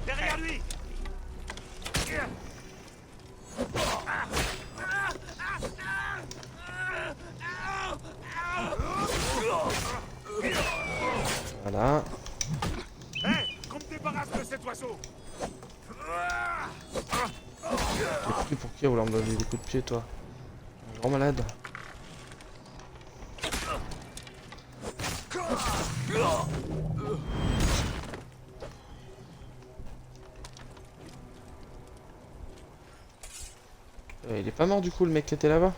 Derrière lui! Voilà. Hé! Qu'on me débarrasse de cet oiseau! T'es pris pour qui à vouloir me donner des coups de pied toi? Un grand malade. Il est pas mort du coup le mec qui était là-bas?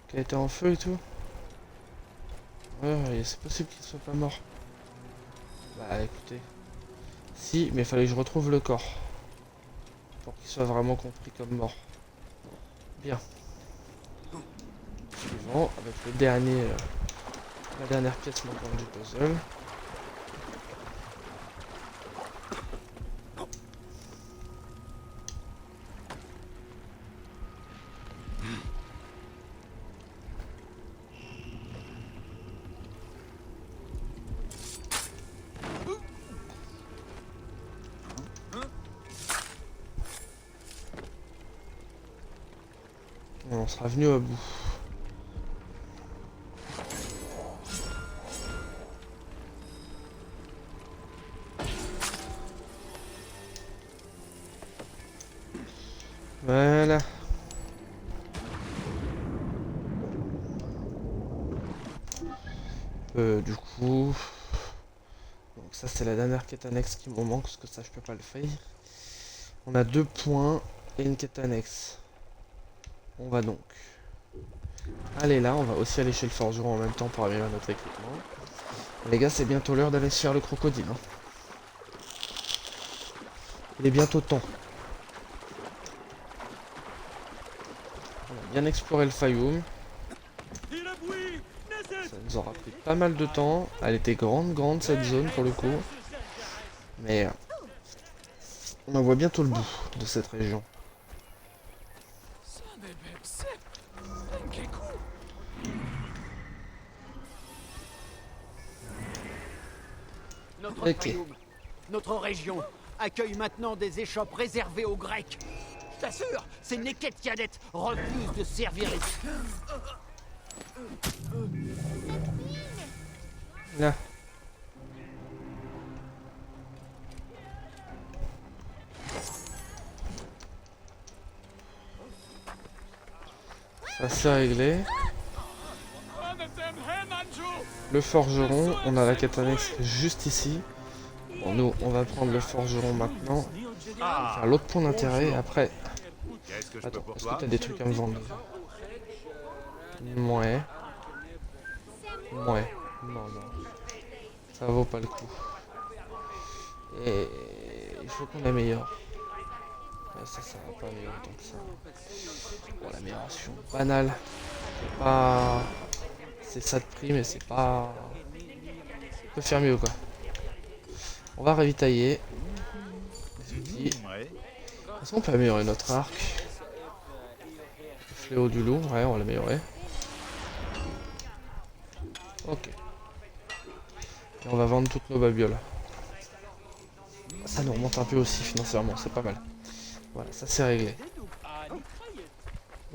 Qui a été en feu et tout? Ouais, c'est possible qu'il soit pas mort. Bah écoutez. Si, mais il fallait que je retrouve le corps. Pour qu'il soit vraiment compris comme mort. Bien. Suivant, avec le dernier... la dernière pièce manquante du puzzle. Et on sera venu à bout. Voilà. Du coup... Donc ça c'est la dernière quête annexe qui me manque, parce que ça je peux pas le faire. On a 2 points et une quête annexe. On va donc aller là, on va aussi aller chez le forgeron en même temps pour améliorer notre équipement. Les gars, c'est bientôt l'heure d'aller se faire le crocodile. Hein. Il est bientôt temps. On a bien exploré le Fayoum. nous aura pris pas mal de temps. Elle était grande cette zone pour le coup. Mais on en voit bientôt le bout de cette région. Notre Ok. royaume, notre région, accueille maintenant des échoppes réservées aux Grecs. Je t'assure, ces Neketianettes refusent de servir les... Là. Ça c'est réglé. Le forgeron, on a la quête annexe juste ici. Bon, nous, on va prendre le forgeron maintenant. Faire l'autre point d'intérêt. Après, Qu'est-ce que je peux attends, pour est-ce que toi? t'as des trucs à me vendre déjà? Ouais. Ouais. Non. Ça vaut pas le coup. Et il faut qu'on améliore. Ouais, ça va pas améliorer tant que ça. Bon, l'amélioration banale. C'est pas... C'est ça de prix, mais c'est pas... On peut faire mieux, quoi. On va ravitailler. Les outils. Ouais. Est-ce qu'on peut améliorer notre arc? Le fléau du loup, ouais, on va l'améliorer. Ok. Et on va vendre toutes nos babioles. Ça nous remonte un peu aussi financièrement, c'est pas mal. Voilà, ça c'est réglé.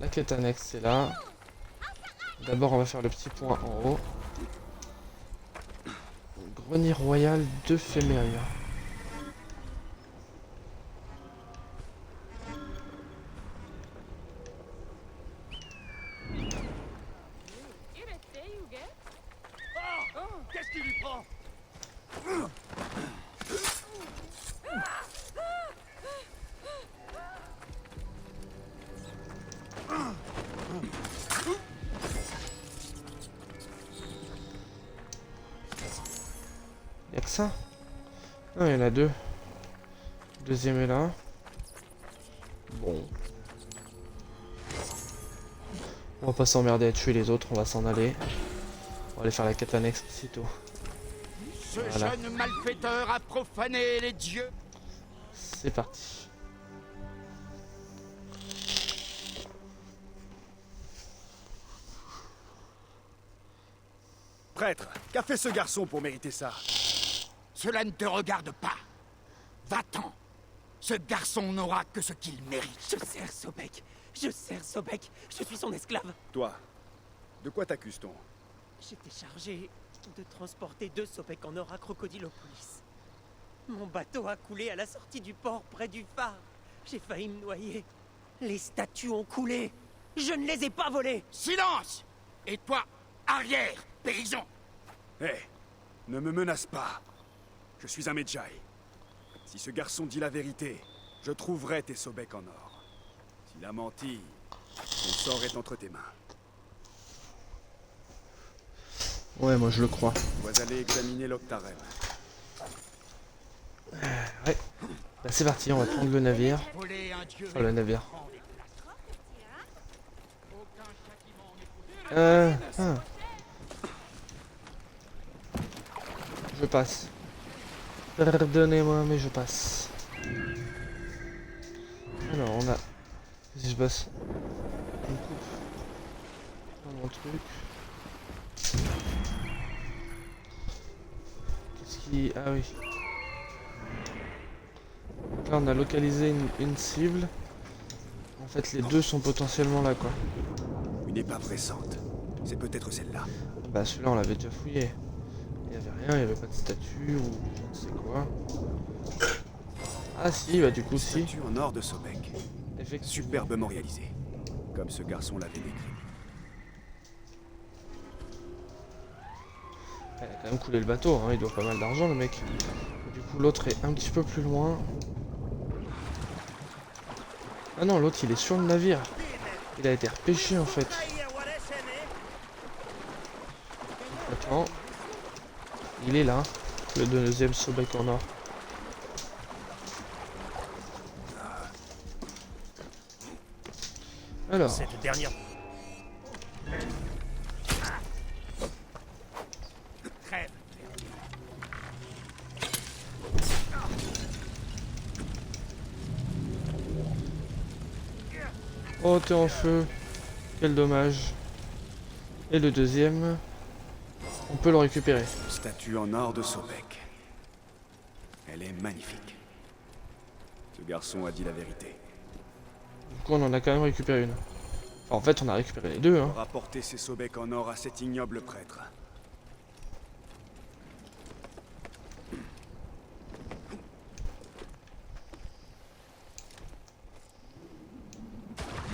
La quête annexe, c'est là. D'abord, on va faire le petit point en haut. Grenier royal de Féméria. Qu'est-ce qui lui prend? Y'a que ça? Ah, il y en a deux. Le deuxième est là. Bon. On va pas s'emmerder à tuer les autres, on va s'en aller. On va aller faire la quête annexe aussitôt. Ce Voilà. jeune malfaiteur a profané les dieux. C'est parti. Prêtre, qu'a fait ce garçon pour mériter ça? Cela ne te regarde pas. Va-t'en. Ce garçon n'aura que ce qu'il mérite. Je sers Sobek. Je sers Sobek. Je suis son esclave. Toi, de quoi t'accuse-t-on? J'étais chargé de transporter 2 Sobek en or à Crocodilopolis. Mon bateau a coulé à la sortie du port près du phare. J'ai failli me noyer. Les statues ont coulé. Je ne les ai pas volées. Silence! Et toi, arrière, paysan! Hé, ne me menace pas. Je suis un Medjay. Si ce garçon dit la vérité, je trouverai tes Sobek en or. S'il a menti, son sort est entre tes mains. Ouais, moi je le crois. Tu dois aller examiner l'Octarem. Ouais. Bah, c'est parti, on va prendre le navire. Voler un dieu. Enfin, le navire. Je passe. Pardonnez-moi, mais je passe. Alors, on a... Si je passe... On coupe. Dans mon truc. Qu'est-ce qui... Ah oui. Donc là, on a localisé une cible. En fait, les deux sont potentiellement là, quoi. Une épave récente. C'est peut-être celle-là. Bah celui-là on l'avait déjà fouillé. Il y avait rien, il y avait pas de statue ou je ne sais quoi. Ah si, bah du coup si. Statue en or de Sobek. Effectivement. Superbement réalisée. Comme ce garçon l'avait décrit. Il a quand même coulé le bateau, hein. Il doit pas mal d'argent le mec. Du coup l'autre est un petit peu plus loin. Ah non, l'autre il est sur le navire. Il a été repêché en fait. Attends. Il est là. Le deuxième Sobek en or. Alors. Cette dernière... Oh, t'es en feu. Quel dommage. Et le deuxième, on peut le récupérer. Statue en or de Sobek. Elle est magnifique. Ce garçon a dit la vérité. Du coup, on en a quand même récupéré une. Enfin, en fait, on a récupéré les deux, hein. Rapporter ces Sobek en or à cet ignoble prêtre.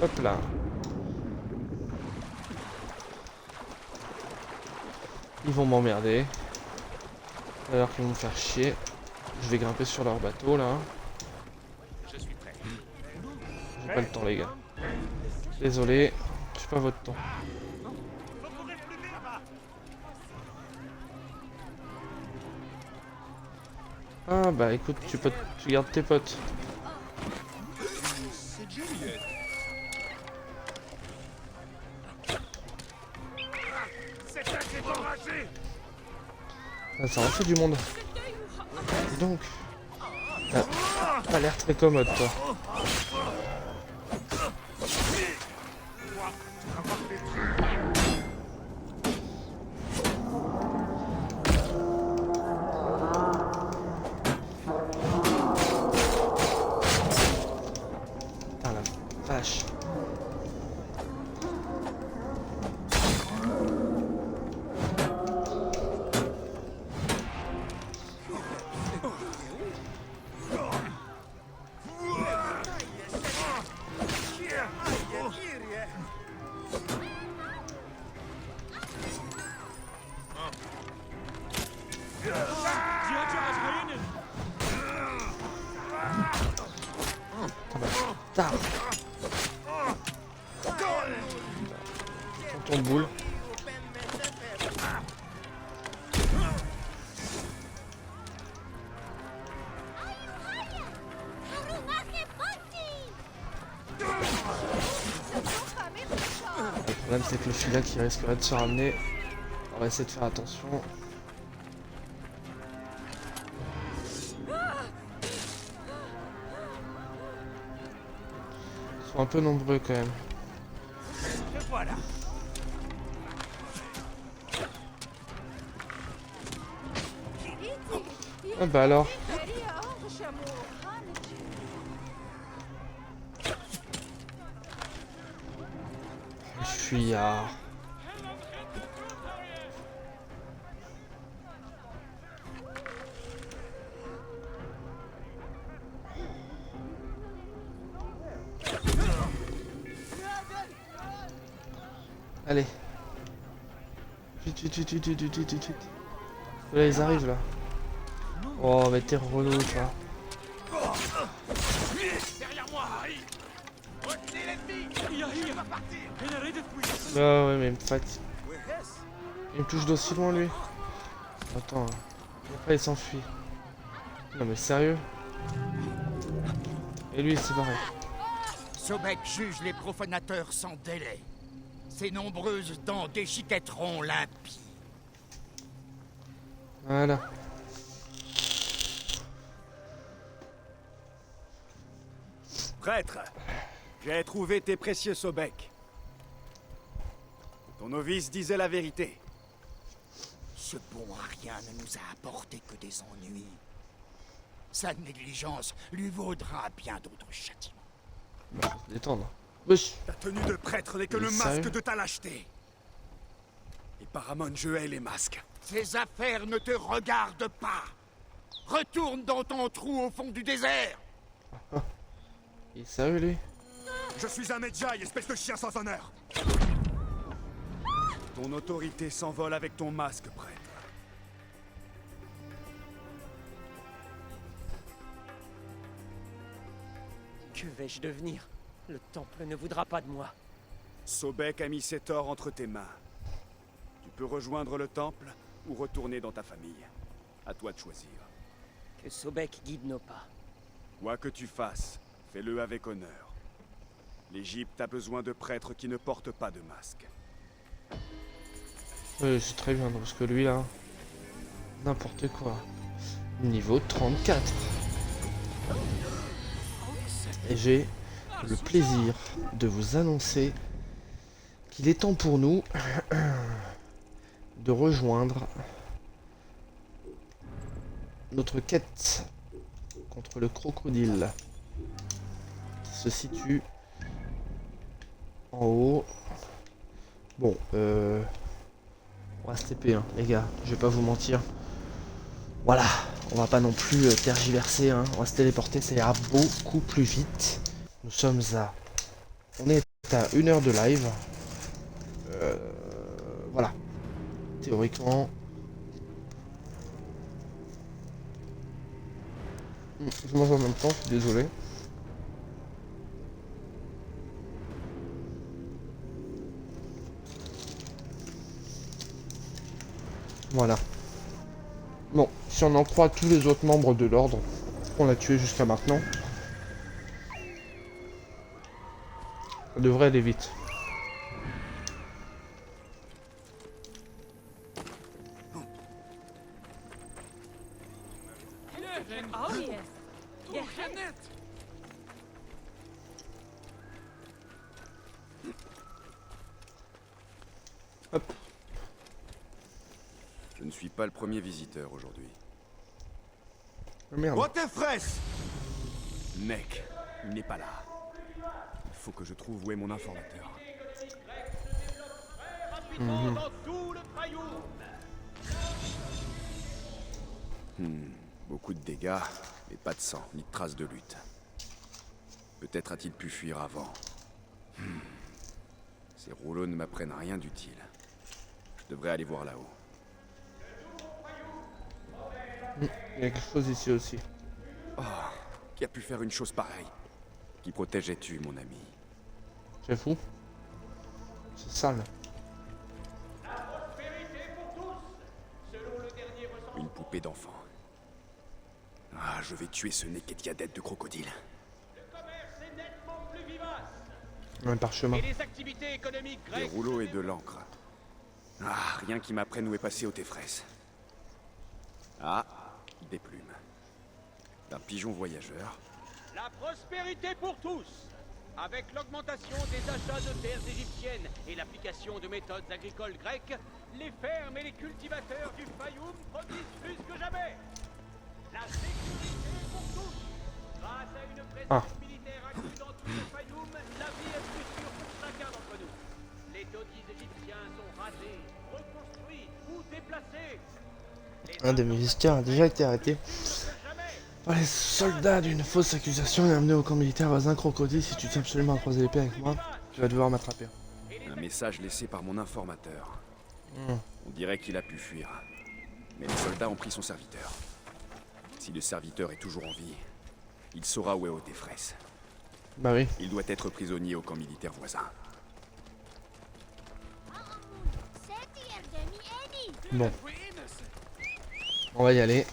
Hop là. Ils vont m'emmerder. Alors qu'ils vont me faire chier. Je vais grimper sur leur bateau là. Je suis prêt. J'ai pas le temps les gars. Désolé, j'ai pas votre temps. Ah bah écoute, tu gardes tes potes. Ah, ça en fait du monde. Dis donc. T'as pas l'air très commode toi. Putain la vache. Putain. Ton boule. Le problème c'est que le filet qui risquerait de se ramener. On va essayer de faire attention. Ils sont un peu nombreux quand même. Voilà. Ah bah alors. Fuyard. Allez. Vite, vite, vite, vite, vite, vite, vite, vite. Là, ils arrivent là. Oh, mais t'es relou, toi. Derrière moi, Harry. Retenez l'ennemi. Il va partir. Ah ouais, mais il me fatigue. Il me touche d'aussi loin, lui. Attends. Pourquoi il s'enfuit? Non, mais sérieux? Et lui, il s'est barré. Sobek juge les profanateurs sans délai. Ses nombreuses dents déchiquetteront l'impie. Voilà. Prêtre, j'ai trouvé tes précieux Sobek. Ton novice disait la vérité. Ce bon Arien ne nous a apporté que des ennuis. Sa négligence lui vaudra bien d'autres châtiments. Bah, faut se détendre. Wesh. Ta tenue de prêtre n'est que Mais le masque sérieux de ta lâcheté. Et Paramon, je hais les masques. Ces affaires ne te regardent pas. Retourne dans ton trou au fond du désert. Il est sérieux, lui? Je suis un Medjay, espèce de chien sans honneur. Ton autorité s'envole avec ton masque, prêtre. Que vais-je devenir? Le temple ne voudra pas de moi. Sobek a mis ses torts entre tes mains. Tu peux rejoindre le temple ou retourner dans ta famille. À toi de choisir. Que Sobek guide nos pas. Quoi que tu fasses, fais-le avec honneur. L'Égypte a besoin de prêtres qui ne portent pas de masque. Oui, c'est très bien, parce que lui, là... N'importe quoi. Niveau 34. Et j'ai le plaisir de vous annoncer qu'il est temps pour nous de rejoindre notre quête contre le crocodile qui se situe en haut. Bon, on va se TP, hein, les gars, je vais pas vous mentir. Voilà, on va pas non plus tergiverser, hein. On va se téléporter, ça ira beaucoup plus vite. Nous sommes à... On est à 1 heure de live. Voilà. Théoriquement... Je mange en même temps, je suis désolé. Voilà. Bon, si on en croit tous les autres membres de l'ordre qu'on a tués jusqu'à maintenant, ça devrait aller vite. Oh yes. Yes. Hop. Je ne suis pas le premier visiteur aujourd'hui. Oh, merde. Otefres! Mec, il n'est pas là. Il faut que je trouve où est mon informateur. Beaucoup de dégâts, mais pas de sang, ni de traces de lutte. Peut-être a-t-il pu fuir avant. Ces rouleaux ne m'apprennent rien d'utile. Je devrais aller voir là-haut. Il y a quelque chose ici aussi. Oh, qui a pu faire une chose pareille? Qui protégeais-tu, mon ami? C'est fou. C'est sale. Une poupée d'enfant. Ah, je vais tuer ce Neketiadet de crocodile. Un parchemin. Et les activités économiques Des grecques. rouleaux et de l'encre. Ah, rien qui m'apprenne où est passé Otefres. Ah, des plumes. D'un pigeon voyageur. La prospérité pour tous. Avec l'augmentation des achats de terres égyptiennes et l'application de méthodes agricoles grecques, les fermes et les cultivateurs du Fayoum produisent plus que jamais. La sécurité pour tous. Grâce à une présence militaire accrue dans tout le Fayoum, la vie est plus sûre pour chacun d'entre nous. Les taudis égyptiens sont rasés, reconstruits ou déplacés. Un des musiciens a déjà été arrêté par les soldats d'une fausse accusation et amené au camp militaire voisin crocodile. Si tu tiens absolument à croiser l'épée avec moi, tu vas devoir m'attraper. Un message laissé par mon informateur. On dirait qu'il a pu fuir. Mais les soldats ont pris son serviteur. Si le serviteur est toujours en vie, il saura où est Otefres. Bah oui. Il doit être prisonnier au camp militaire voisin. Bon. On va y aller.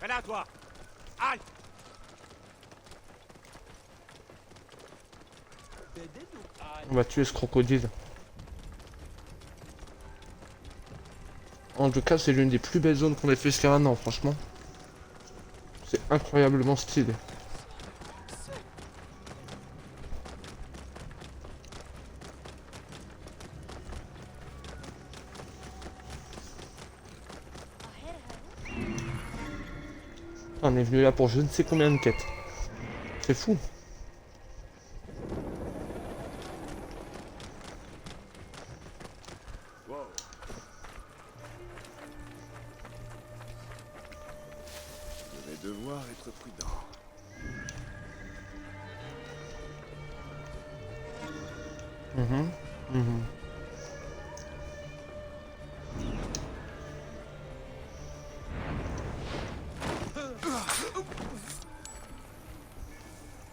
Fais là, toi. Aïe. On va tuer ce crocodile. En tout cas, c'est l'une des plus belles zones qu'on ait fait jusqu'à maintenant, franchement. C'est incroyablement stylé. On est venu là pour je ne sais combien de quêtes. C'est fou. Wow. Je vais devoir être prudent.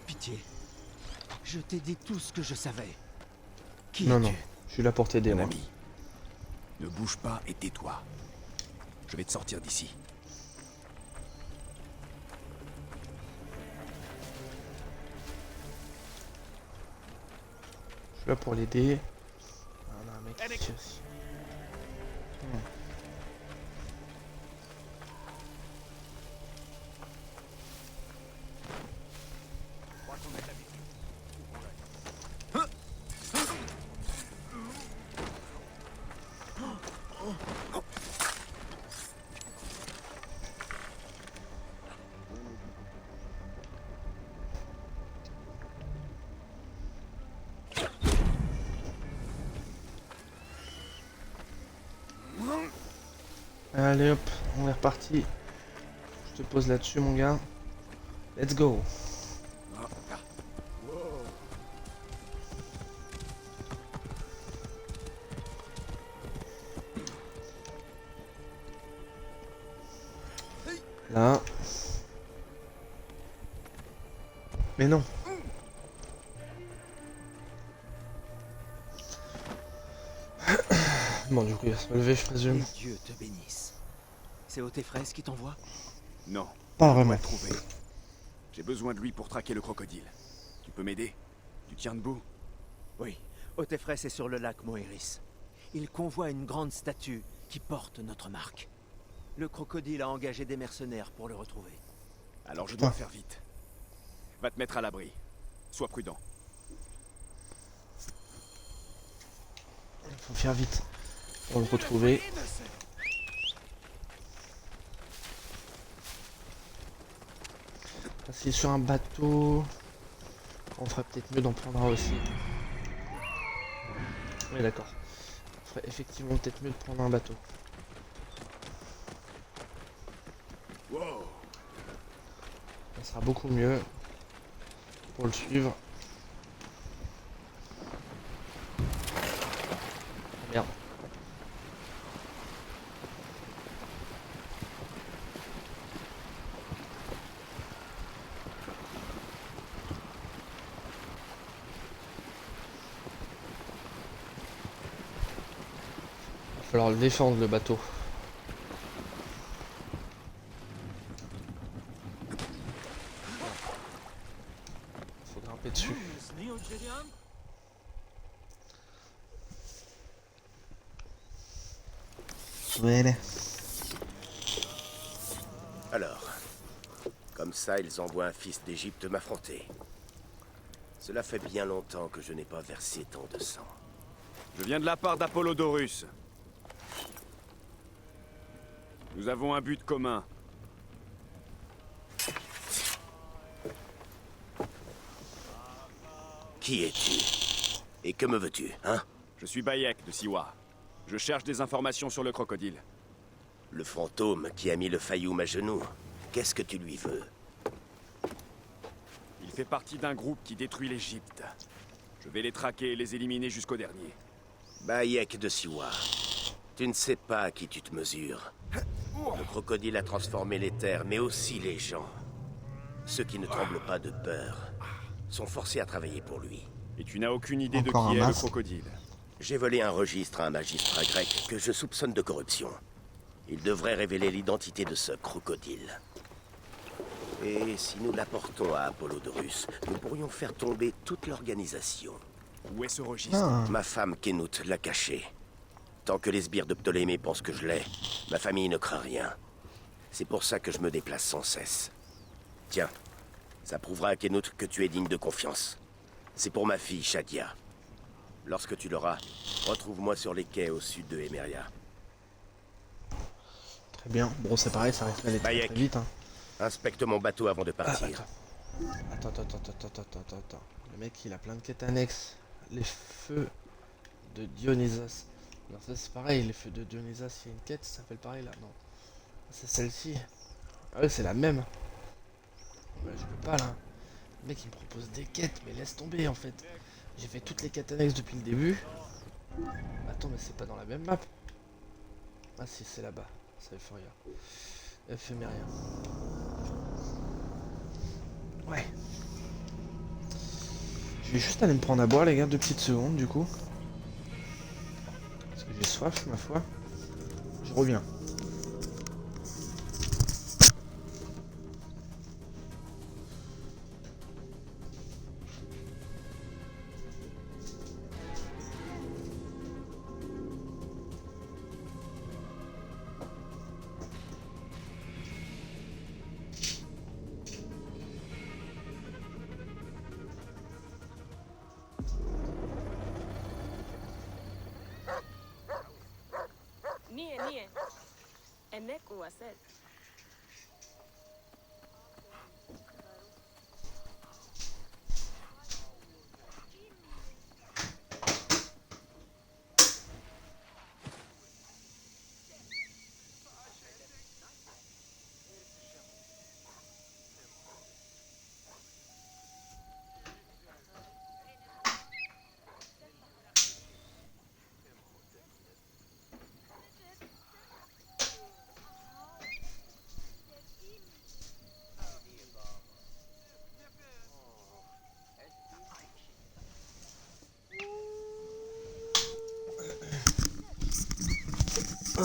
Pitié. Je t'ai dit tout ce que je savais. Qui Non, es-tu? non. Je suis là pour t'aider, Mon moi. ami, ne bouge pas et tais-toi. Je vais te sortir d'ici. Je suis là pour l'aider. Ah, on a un mec ici aussi. Allez hop, on est reparti. Je te pose là-dessus mon gars. Let's go. Là. Mais non. Bon, du coup, il va se lever, je présume. Que Dieu te bénisse. C'est Otefres qui t'envoie? Non. Pas On doit vraiment. le trouver. J'ai besoin de lui pour traquer le crocodile. Tu peux m'aider? Tu tiens debout? Oui, Otefres est sur le lac Moeris. Il convoie une grande statue qui porte notre marque. Le crocodile a engagé des mercenaires pour le retrouver. Alors je dois faire vite. Va te mettre à l'abri. Sois prudent. Il faut faire vite pour le retrouver. S'il est sur un bateau, on ferait peut-être mieux d'en prendre un aussi. Oui, d'accord. On ferait effectivement peut-être mieux de prendre un bateau. Wow. Ça sera beaucoup mieux pour le suivre. Merde. Il va falloir le défendre le bateau. Faut grimper dessus. Voilà. Alors, comme ça, ils envoient un fils d'Égypte m'affronter. Cela fait bien longtemps que je n'ai pas versé tant de sang. Je viens de la part d'Apollodorus. Nous avons un but commun. Qui es-tu? Et que me veux-tu, hein? Je suis Bayek de Siwa. Je cherche des informations sur le crocodile. Le fantôme qui a mis le Fayoum à genoux. Qu'est-ce que tu lui veux? Il fait partie d'un groupe qui détruit l'Égypte. Je vais les traquer et les éliminer jusqu'au dernier. Bayek de Siwa. Tu ne sais pas à qui tu te mesures. Le crocodile a transformé les terres, mais aussi les gens. Ceux qui ne tremblent pas de peur sont forcés à travailler pour lui. Et tu n'as aucune idée de Encore qui un est le masque. crocodile? J'ai volé un registre à un magistrat grec que je soupçonne de corruption. Il devrait révéler l'identité de ce crocodile. Et si nous l'apportons à Apollodorus, nous pourrions faire tomber toute l'organisation. Où est ce registre? Ma femme Kénout l'a caché. Tant que les sbires de Ptolémée pensent que je l'ai, ma famille ne craint rien. C'est pour ça que je me déplace sans cesse. Tiens, ça prouvera à Kénout que tu es digne de confiance. C'est pour ma fille, Shadia. Lorsque tu l'auras, retrouve-moi sur les quais au sud de Emeria. Très bien. Bon, c'est pareil, ça risque d'aller très, Bayek. très vite. Hein. Inspecte mon bateau avant de partir. Attends. Le mec, il a plein de quêtes annexes. Les feux de Dionysos. Alors ça, c'est pareil, les feux de Dionysos, il y a une quête, ça s'appelle pareil là. Non. C'est celle-ci. Ah ouais, c'est la même. Ouais, je peux pas là. Le mec, il me propose des quêtes, mais laisse tomber en fait. J'ai fait toutes les quêtes annexes depuis le début. Attends, mais c'est pas dans la même map. Ah si, c'est là-bas. C'est Euphoria. Ephéméria. Ouais. Je vais juste aller me prendre à boire les gars, 2 petites secondes du coup. Parce que j'ai soif ma foi. Je reviens. Nie. Enek uaset.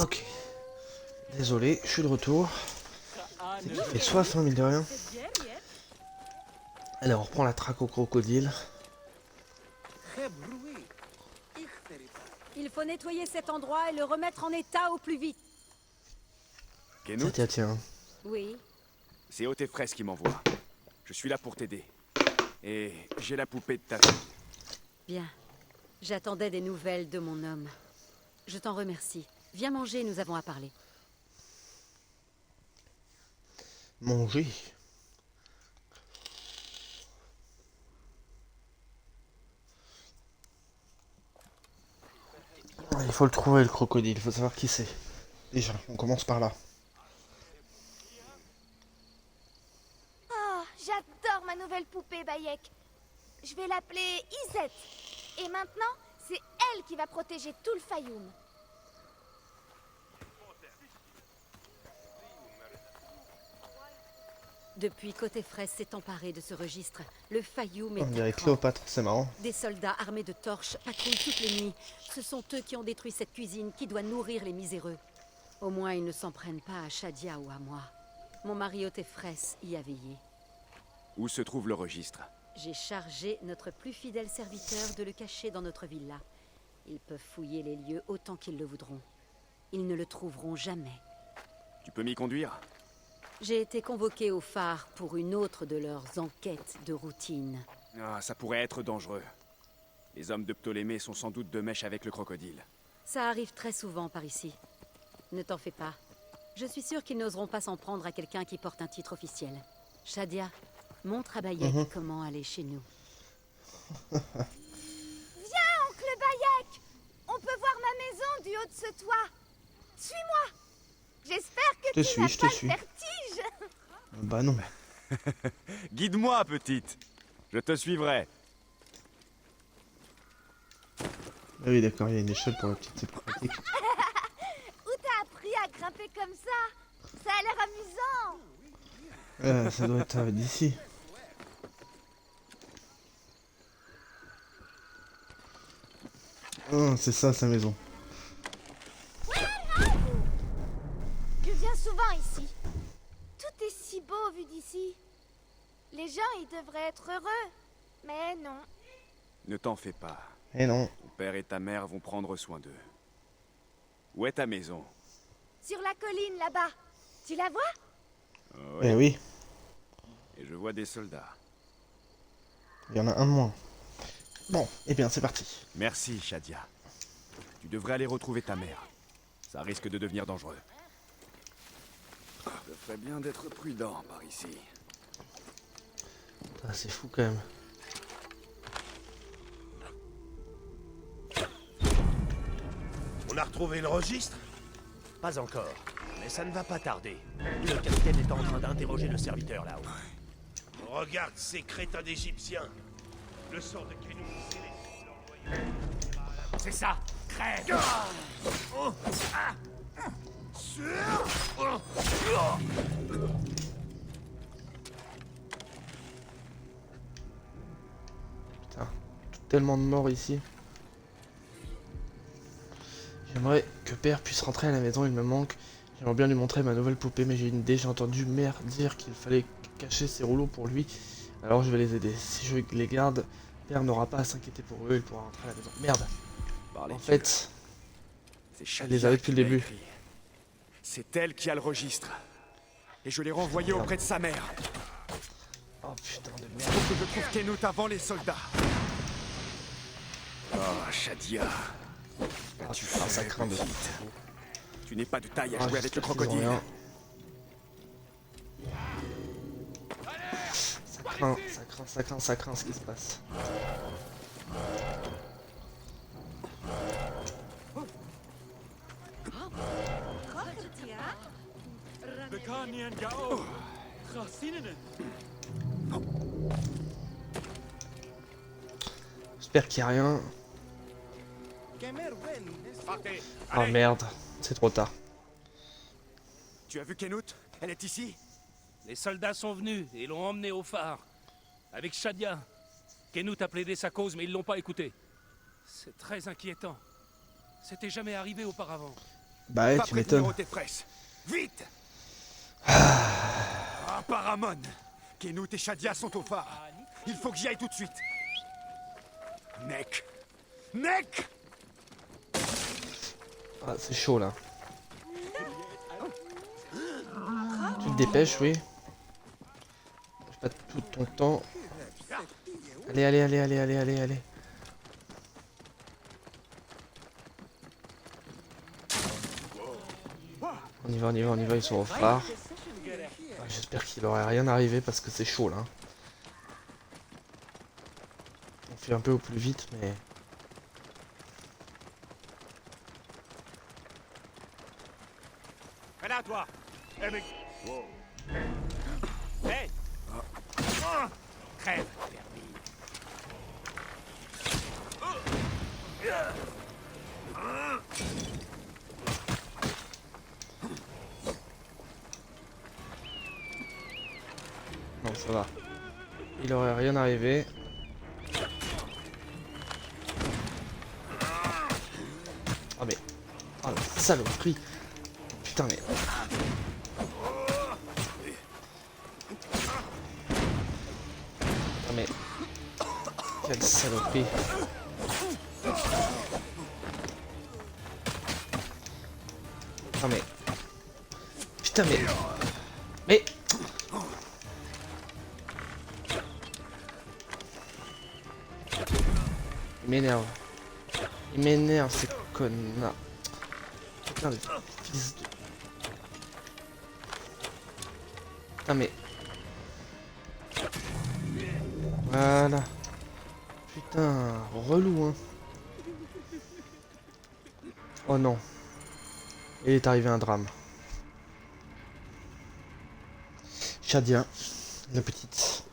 Ok. Désolé, je suis de retour. Il fait soif, hein, mine de rien. Allez, on reprend la traque au crocodile. Il faut nettoyer cet endroit et le remettre en état au plus vite. Kenut, Tiens. Oui. c'est Otefres qui m'envoie. Je suis là pour t'aider. Et j'ai la poupée de ta fille. Bien. J'attendais des nouvelles de mon homme. Je t'en remercie. Viens manger, nous avons à parler. Manger. Il faut le trouver, le crocodile. Il faut savoir qui c'est. Déjà, on commence par là. Oh, j'adore ma nouvelle poupée, Bayek. Je vais l'appeler Isette. Et maintenant, c'est elle qui va protéger tout le Fayoum. Depuis qu'Otefres s'est emparé de ce registre, le Fayoum est On dirait à cran. Cléopâtre, c'est marrant. Des soldats armés de torches patrouillent toutes les nuits. Ce sont eux qui ont détruit cette cuisine qui doit nourrir les miséreux. Au moins, ils ne s'en prennent pas à Shadia ou à moi. Mon mari Otefres y a veillé. Où se trouve le registre? J'ai chargé notre plus fidèle serviteur de le cacher dans notre villa. Ils peuvent fouiller les lieux autant qu'ils le voudront. Ils ne le trouveront jamais. Tu peux m'y conduire? J'ai été convoqué au phare pour une autre de leurs enquêtes de routine. Ah, ça pourrait être dangereux. Les hommes de Ptolémée sont sans doute de mèche avec le crocodile. Ça arrive très souvent par ici. Ne t'en fais pas. Je suis sûre qu'ils n'oseront pas s'en prendre à quelqu'un qui porte un titre officiel. Shadia, montre à Bayek comment aller chez nous. Viens, oncle Bayek. On peut voir ma maison du haut de ce toit. Suis-moi. J'espère que tu n'as pas le vertige. Bah non. Guide-moi, petite. Je te suivrai. Ah oui, d'accord, il y a une échelle pour la petite, c'est pratique. Où t'as appris à grimper comme ça? Ça a l'air amusant. Ça doit être d'ici. Ah, c'est ça, sa maison. Je viens souvent ici. Tout est si beau vu d'ici. Les gens, ils devraient être heureux. Mais non. Ne t'en fais pas. Eh non. Ton père et ta mère vont prendre soin d'eux. Où est ta maison? Sur la colline, là-bas. Tu la vois? Oh, Eh oui. Et je vois des soldats. Il y en a un de moins. Bon, eh bien, c'est parti. Merci, Shadia. Tu devrais aller retrouver ta mère. Ça risque de devenir dangereux. Je ferais bien d'être prudent par ici. Ah, c'est fou quand même. On a retrouvé le registre? Pas encore, mais ça ne va pas tarder. Le capitaine est en train d'interroger le serviteur là-haut. Regarde ces crétins d'Égyptiens. Le sort de Kenou, C'est ça. Crève. Putain, tellement de morts ici. J'aimerais que père puisse rentrer à la maison, il me manque. J'aimerais bien lui montrer ma nouvelle poupée, mais j'ai une idée. J'ai entendu mère dire qu'il fallait cacher ses rouleaux pour lui. Alors je vais les aider. Si je les garde, père n'aura pas à s'inquiéter pour eux, il pourra rentrer à la maison. Merde. En fait, elle les avait depuis le début. C'est elle qui a le registre. Et je l'ai renvoyé auprès de sa mère. Oh putain de merde. Faut que je trouve Kenut avant les soldats. Oh, Shadia. Tu fais ça craint de petite. Tu n'es pas de taille à Ah, jouer avec le j'espère qu'ils ont crocodile. rien. Ça craint ce qui se passe. J'espère qu'il n'y a rien. Oh merde, c'est trop tard. Tu as vu Kenut? Elle est ici? Les soldats sont venus et l'ont emmené au phare. Avec Shadia. Kenut a plaidé sa cause, mais ils l'ont pas écouté. C'est très inquiétant. C'était jamais arrivé auparavant. Bah ouais, Va tu prévenir m'étonnes. Otefres. Vite. Ah, Paramon. Kenut et Shadia sont au phare. Il faut que j'y aille tout de suite. Nek. Nek. Ah, c'est chaud là. Tu te dépêches, oui. J'ai pas tout ton temps. Allez, allez, allez, allez, allez, allez, allez. On y va, on y va, on y va, ils sont au phare. Ah, j'espère qu'il aurait rien arrivé parce que c'est chaud là. On fait un peu au plus vite, mais... Fais là, toi. Eh, mec. Hey. Crève, permis. Non, ça va. Il aurait rien arrivé. Ah mais... Oh la saloperie. Putain mais... Ah mais... Quelle saloperie. Ah mais... Putain mais... Mais... Il m'énerve. Il m'énerve ces connards. Putain de fils de... Putain mais... Voilà. Putain, relou hein. Oh non. Il est arrivé un drame. Shadia, la petite.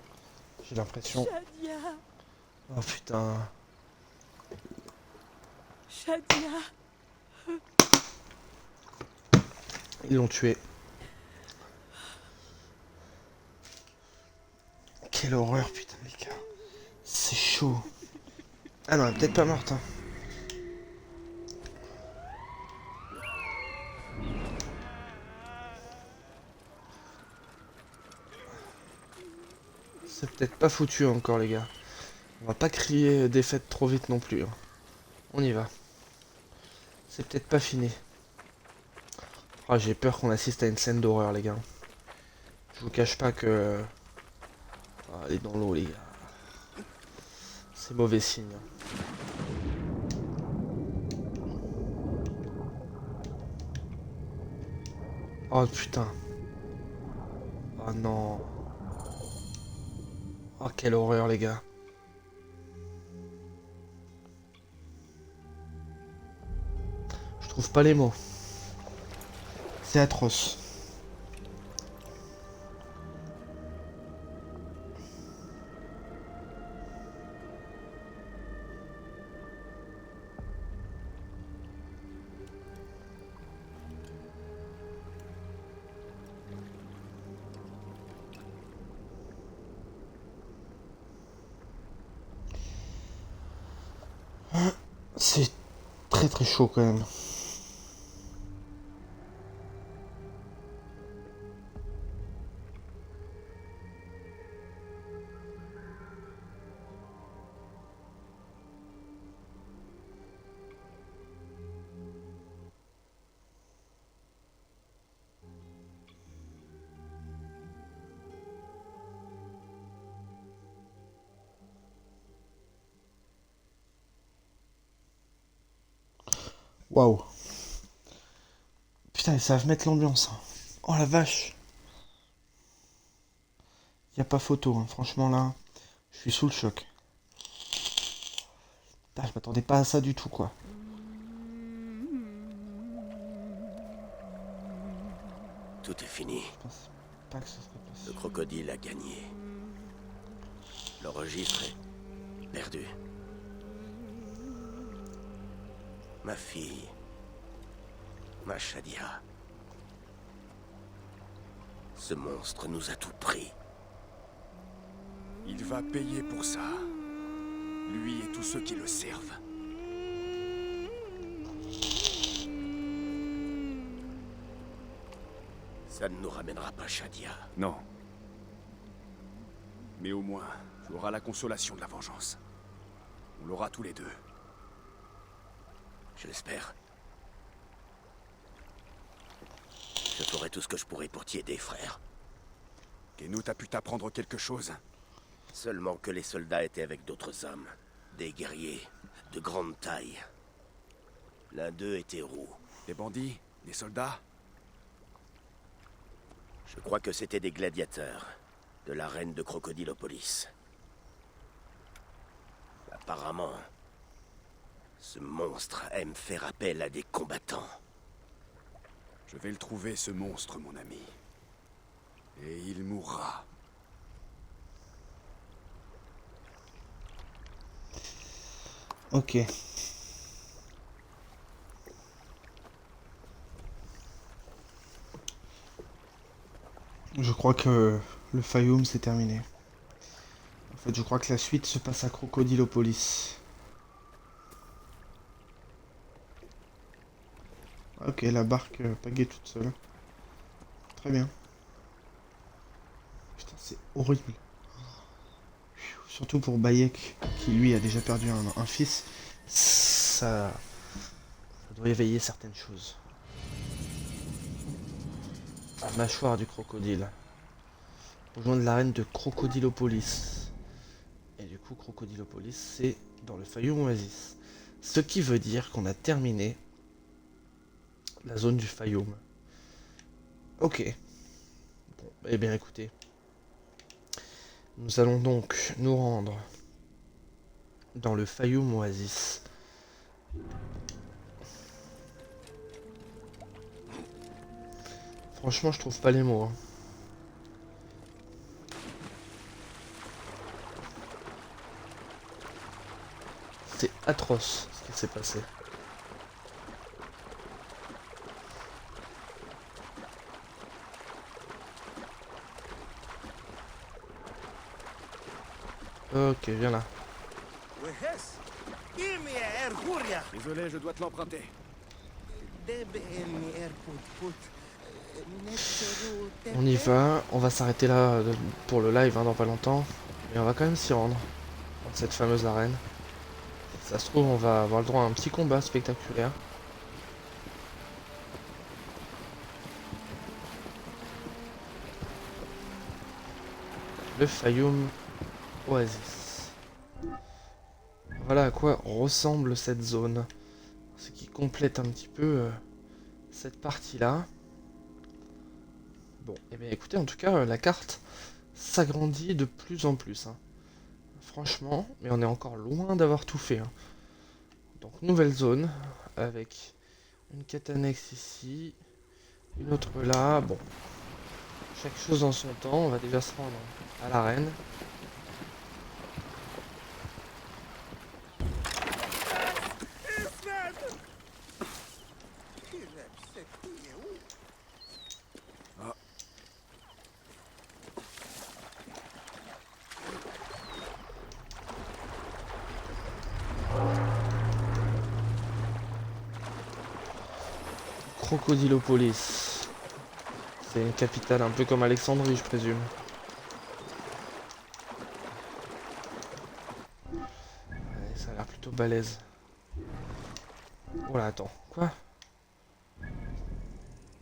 J'ai l'impression. Shadia. Oh putain. Shadia. Ils l'ont tué. Quelle horreur, putain, les gars. C'est chaud. Ah non, elle est peut-être pas morte. Hein. C'est peut-être pas foutu encore, les gars. On va pas crier défaite trop vite non plus. Hein. On y va. C'est peut-être pas fini. Oh, j'ai peur qu'on assiste à une scène d'horreur, les gars. Je vous cache pas que... Oh, elle est dans l'eau, les gars. C'est mauvais signe. Oh putain. Oh non. Oh quelle horreur, les gars. Je trouve pas les mots. C'est atroce. C'est très très chaud quand même. Waouh. Putain, ils savent mettre l'ambiance. Hein. Oh la vache. Y a pas photo, hein. Franchement là, je suis sous le choc. Putain, je m'attendais pas à ça du tout, quoi. Tout est fini. Je pense pas que ce serait possible. Le crocodile a gagné. Le registre est perdu. Ma fille. Ma Shadia. Ce monstre nous a tout pris. Il va payer pour ça. Lui et tous ceux qui le servent. Ça ne nous ramènera pas Shadia. Non. Mais au moins, tu auras la consolation de la vengeance. On l'aura tous les deux. Je l'espère. Je ferai tout ce que je pourrai pour t'y aider, frère. Kenut a pu t'apprendre quelque chose? Seulement que les soldats étaient avec d'autres hommes. Des guerriers, de grande taille. L'un d'eux était roux. Des bandits? Des soldats? Je crois que c'était des gladiateurs, de la reine de Crocodilopolis. Apparemment, ce monstre aime faire appel à des combattants. Je vais le trouver, ce monstre, mon ami. Et il mourra. Ok. Je crois que le Fayoum c'est terminé. En fait, je crois que la suite se passe à Crocodilopolis. Ok, la barque pagaie toute seule. Très bien. Putain, c'est horrible. Surtout pour Bayek, qui lui a déjà perdu un fils. Ça doit éveiller certaines choses. La mâchoire du crocodile. Rejoindre l'arène de Crocodilopolis. Et du coup, Crocodilopolis, c'est dans le Fayoum Oasis. Ce qui veut dire qu'on a terminé la zone du Fayoum. Ok. Bon, eh bien écoutez. Nous allons donc nous rendre dans le Fayoum Oasis. Franchement, je trouve pas les mots. Hein. C'est atroce ce qui s'est passé. Ok, viens là. Désolé, je dois te l'emprunter. On y va, on va s'arrêter là pour le live dans pas longtemps. Mais on va quand même s'y rendre. Dans cette fameuse arène. Ça se trouve, on va avoir le droit à un petit combat spectaculaire. Le Fayoum Oasis. Voilà à quoi ressemble cette zone. Ce qui complète un petit peu cette partie-là. Bon, et bien écoutez, en tout cas, la carte s'agrandit de plus en plus. Hein. Franchement, mais on est encore loin d'avoir tout fait. Hein. Donc, nouvelle zone, avec une quête annexe ici, une autre là. Bon, chaque chose dans son temps. On va déjà se rendre à l'arène. Crocodilopolis. C'est une capitale un peu comme Alexandrie, je présume. Ouais, ça a l'air plutôt balèze. Voilà, attends. Quoi?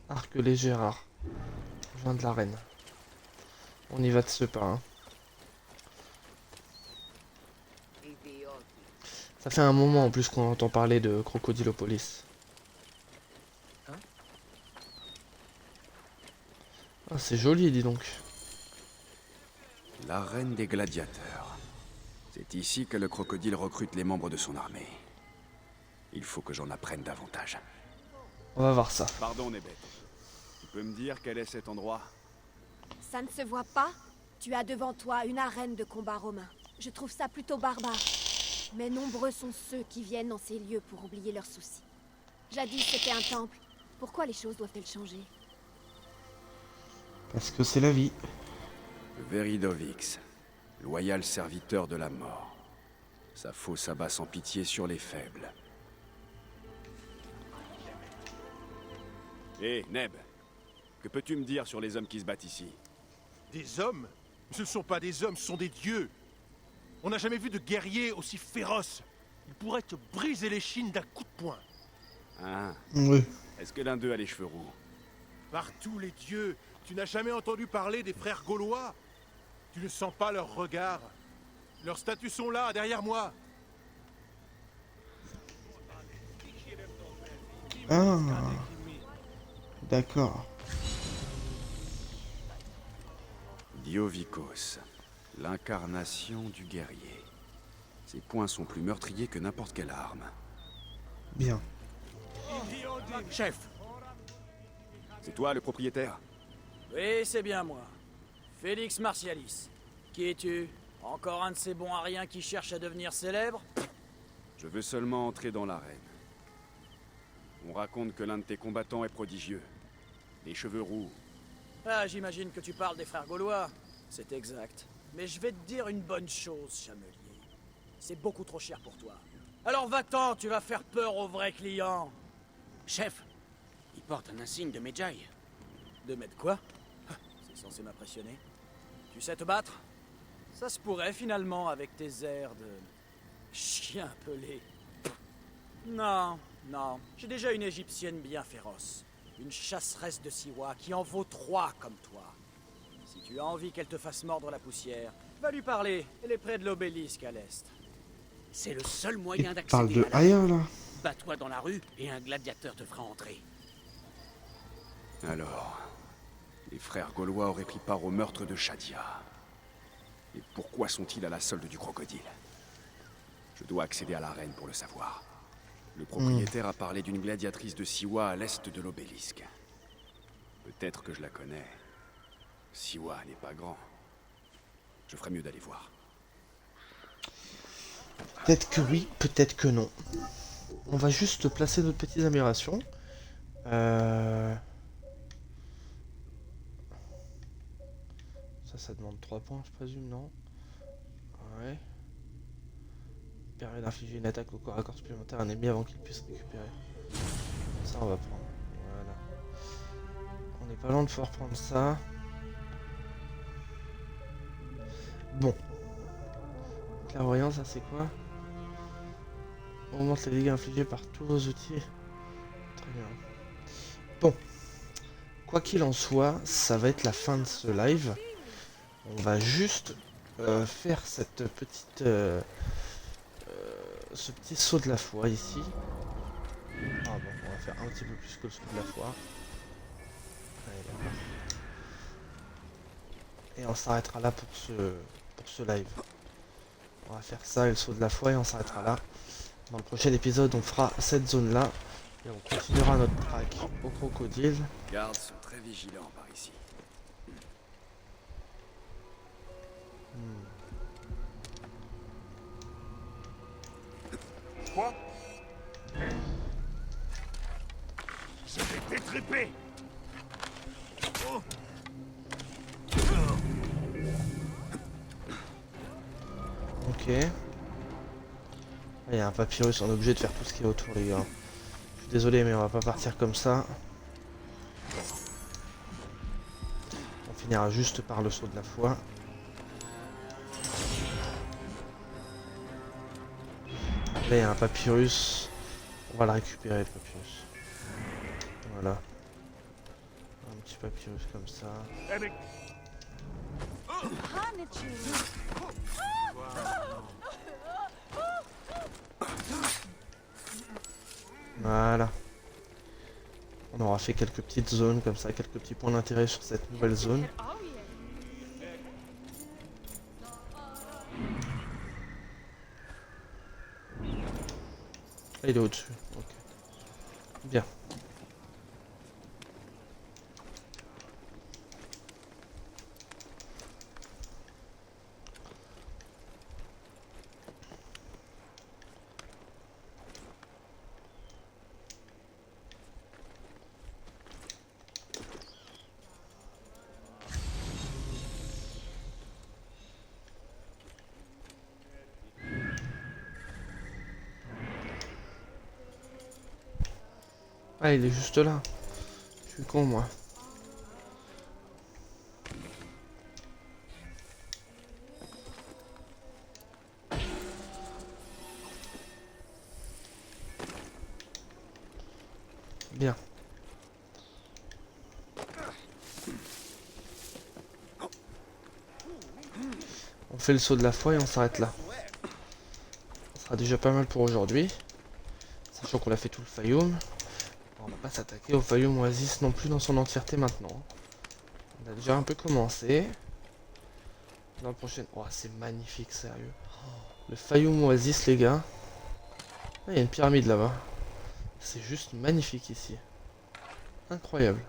Arc léger rare. Joint de l'arène. On y va de ce pas. Hein. Ça fait un moment en plus qu'on entend parler de Crocodilopolis. Ah, c'est joli, dis donc. L'arène des gladiateurs. C'est ici que le crocodile recrute les membres de son armée. Il faut que j'en apprenne davantage. On va voir ça. Pardon, Nebet. Tu peux me dire quel est cet endroit? Ça ne se voit pas? Tu as devant toi une arène de combat romain. Je trouve ça plutôt barbare. Mais nombreux sont ceux qui viennent en ces lieux pour oublier leurs soucis. Jadis, c'était un temple. Pourquoi les choses doivent-elles changer? Parce que c'est la vie. Veridovix, loyal serviteur de la mort. Sa fosse s'abat sans pitié sur les faibles. Hé, Neb, Que peux-tu me dire sur les hommes qui se battent ici? Des hommes? Ce ne sont pas des hommes, ce sont des dieux. On n'a jamais vu de guerrier aussi féroce. Il pourrait te briser les chines d'un coup de poing. Ah. Oui. Est-ce que l'un d'eux a les cheveux roux? Par tous les dieux, tu n'as jamais entendu parler des frères gaulois? Tu ne sens pas leur regard. Leurs statues sont là, derrière moi. Ah. D'accord. Diovikos, l'incarnation du guerrier. Ses poings sont plus meurtriers que n'importe quelle arme. Bien. Chef. C'est toi le propriétaire? Oui, c'est bien moi. Félix Martialis. Qui es-tu? Encore un de ces bons ariens qui cherchent à devenir célèbre? Je veux seulement entrer dans l'arène. On raconte que l'un de tes combattants est prodigieux. Les cheveux roux. Ah, j'imagine que tu parles des frères gaulois. C'est exact. Mais je vais te dire une bonne chose, chamelier. C'est beaucoup trop cher pour toi. Alors va-t'en, tu vas faire peur aux vrais clients. Chef, il porte un insigne de Medjay. De mettre quoi? C'est censé m'impressionner. Tu sais te battre? Ça se pourrait finalement avec tes airs de... chien pelé. Non, non. J'ai déjà une égyptienne bien féroce. Une chasseresse de Siwa qui en vaut 3 comme toi. Si tu as envie qu'elle te fasse mordre la poussière, va lui parler. Elle est près de l'obélisque à l'est. C'est le seul moyen Parle d'accéder de à la... Aya là. Bats-toi dans la rue et un gladiateur te fera entrer. Alors, les frères gaulois auraient pris part au meurtre de Shadia. Et pourquoi sont-ils à la solde du crocodile? Je dois accéder à l'arène pour le savoir. Le propriétaire a parlé d'une gladiatrice de Siwa à l'est de l'obélisque. Peut-être que je la connais. Siwa n'est pas grand. Je ferais mieux d'aller voir. Peut-être que oui, peut-être que non. On va juste placer notre petites améliorations. Ça demande 3 points, je présume, non? Ouais. Permet d'infliger une attaque au corps à corps supplémentaire à un ennemi avant qu'il puisse récupérer. Ça, on va prendre. Voilà. On n'est pas loin de pouvoir prendre ça. Bon. Clairvoyance, ça c'est quoi? Augmente les dégâts infligés par tous vos outils. Très bien. Bon. Quoi qu'il en soit, ça va être la fin de ce live. On va juste faire cette petite... ce petit saut de la foi ici. Ah bon, on va faire un petit peu plus que le saut de la foi. Allez, d'accord. Et on s'arrêtera là pour ce live. On va faire ça et le saut de la foi et on s'arrêtera là. Dans le prochain épisode, on fera cette zone là. Et on continuera notre track au crocodile. Les gardes sont très vigilants par ici. Quoi? Je vais t'étriper. Oh. Ok. Il y a un papyrus, on est obligé de faire tout ce qui est autour les gars. Je suis désolé mais on va pas partir comme ça. On finira juste par le saut de la foi. Là il y a un papyrus. On va le récupérer le papyrus. Voilà. Un petit papyrus comme ça. Voilà. On aura fait quelques petites zones comme ça, quelques petits points d'intérêt sur cette nouvelle zone. Il est au-dessus. Ok. Bien. Ah, il est juste là. Je suis con, moi. Bien. On fait le saut de la foi et on s'arrête là. Ça sera déjà pas mal pour aujourd'hui. Sachant qu'on a fait tout le Fayoum. On va pas s'attaquer au Fayoum Oasis non plus dans son entièreté maintenant. On a déjà un peu commencé. Dans le prochain... Oh, c'est magnifique, sérieux. Le Fayoum Oasis, les gars. Ah, il y a une pyramide là-bas. C'est juste magnifique ici. Incroyable.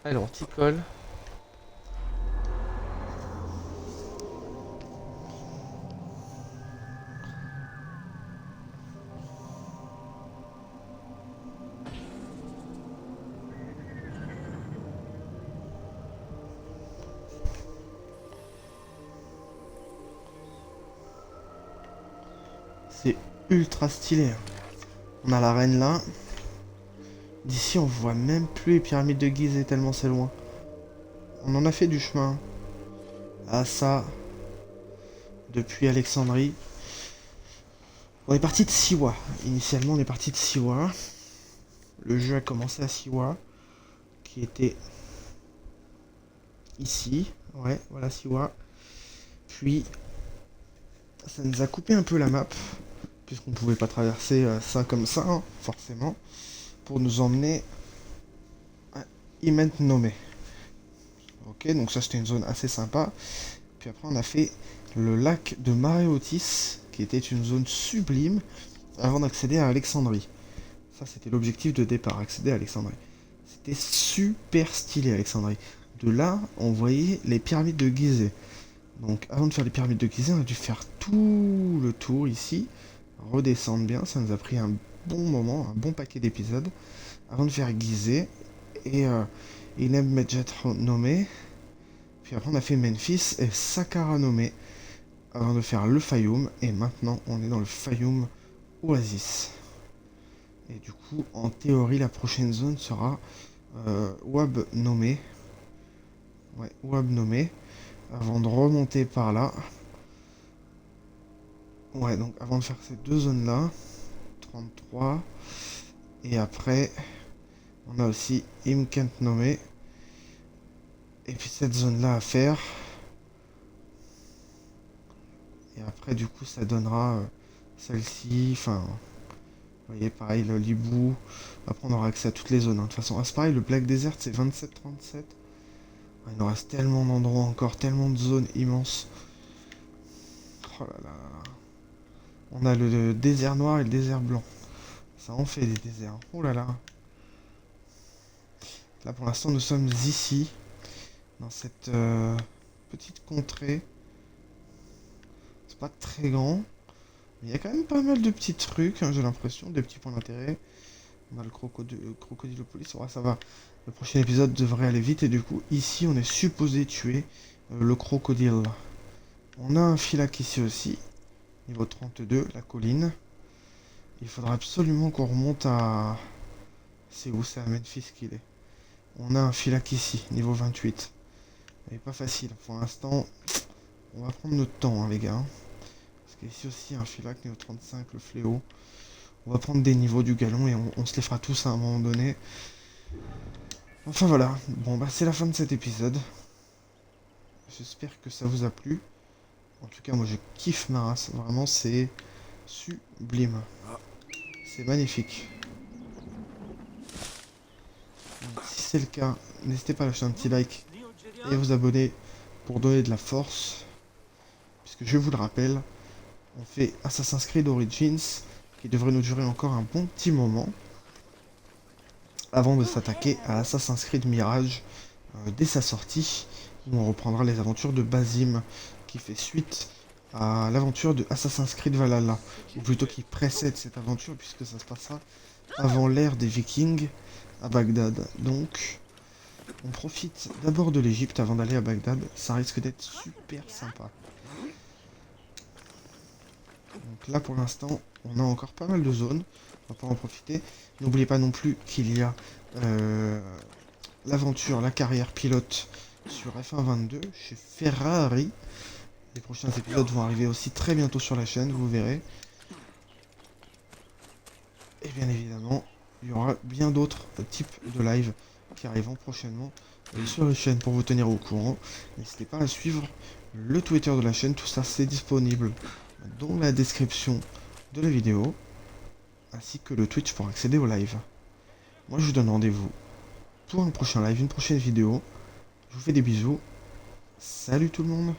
Allez, on t'y colle. C'est ultra stylé. On a l'arène là. D'ici on voit même plus les pyramides de Gizeh tellement c'est loin. On en a fait du chemin. Ah ça. Depuis Alexandrie. On est parti de Siwa. Initialement on est parti de Siwa. Le jeu a commencé à Siwa. Qui était ici. Ouais, voilà Siwa. Puis ça nous a coupé un peu la map. Puisqu'on pouvait pas traverser ça comme ça, hein, forcément. Pour nous emmener à Iment Nomé. Ok, donc ça c'était une zone assez sympa. Puis après on a fait le lac de Maréotis, qui était une zone sublime, avant d'accéder à Alexandrie. Ça c'était l'objectif de départ, accéder à Alexandrie. C'était super stylé Alexandrie. De là, on voyait les pyramides de Gizeh. Donc avant de faire les pyramides de Gizeh, on a dû faire tout le tour ici, redescendre bien, ça nous a pris un bon moment, un bon paquet d'épisodes, avant de faire Gizeh et Inem Medjet nommé. Puis après on a fait Memphis et Saqqara nommé, avant de faire le Fayoum, et maintenant on est dans le Fayoum Oasis. Et du coup, en théorie, la prochaine zone sera Wab nommé. Ouais, Wab nommé. Avant de remonter par là. Ouais, donc avant de faire ces deux zones-là. 33. Et après, on a aussi Imkent nommé. Et puis cette zone-là à faire. Et après, du coup, ça donnera celle-ci. Enfin, vous voyez, pareil, le Libou. Après, on aura accès à toutes les zones. Hein. De toute façon, c'est pareil, le Black Desert, c'est 27-37. Il nous reste tellement d'endroits encore, tellement de zones immenses. Oh là là. On a le désert noir et le désert blanc. Ça en fait des déserts. Oh là là. Là pour l'instant nous sommes ici. Dans cette petite contrée. C'est pas très grand. Mais il y a quand même pas mal de petits trucs, hein, j'ai l'impression. Des petits points d'intérêt. On a le Crocodilopolis. Ouais, ça va. Le prochain épisode devrait aller vite. Et du coup ici on est supposé tuer le crocodile. On a un filac ici aussi. Niveau 32, la colline. Il faudra absolument qu'on remonte à... C'est où? C'est à Memphis qu'il est. On a un filac ici, niveau 28. Il n'est pas facile. Pour l'instant, on va prendre notre temps, hein, les gars. Parce qu'ici aussi, un filac, niveau 35, le fléau. On va prendre des niveaux du galon et on se les fera tous à un moment donné. Enfin voilà. Bon, bah c'est la fin de cet épisode. J'espère que ça vous a plu. En tout cas, moi je kiffe ma race. Vraiment, c'est sublime. C'est magnifique. Donc, si c'est le cas, n'hésitez pas à lâcher un petit like et à vous abonner pour donner de la force. Puisque je vous le rappelle, on fait Assassin's Creed Origins qui devrait nous durer encore un bon petit moment avant de s'attaquer à Assassin's Creed Mirage dès sa sortie, où on reprendra les aventures de Basim, qui fait suite à l'aventure de Assassin's Creed Valhalla, ou plutôt qui précède cette aventure puisque ça se passera avant l'ère des Vikings à Bagdad. Donc on profite d'abord de l'Égypte avant d'aller à Bagdad, ça risque d'être super sympa. Donc là pour l'instant on a encore pas mal de zones, on va pas en profiter. N'oubliez pas non plus qu'il y a l'aventure, la carrière pilote sur F1 22 chez Ferrari. Les prochains épisodes vont arriver aussi très bientôt sur la chaîne, vous verrez. Et bien évidemment, il y aura bien d'autres types de live qui arriveront prochainement sur la chaîne pour vous tenir au courant. N'hésitez pas à suivre le Twitter de la chaîne, tout ça c'est disponible dans la description de la vidéo, ainsi que le Twitch pour accéder au live. Moi je vous donne rendez-vous pour un prochain live, une prochaine vidéo. Je vous fais des bisous. Salut tout le monde.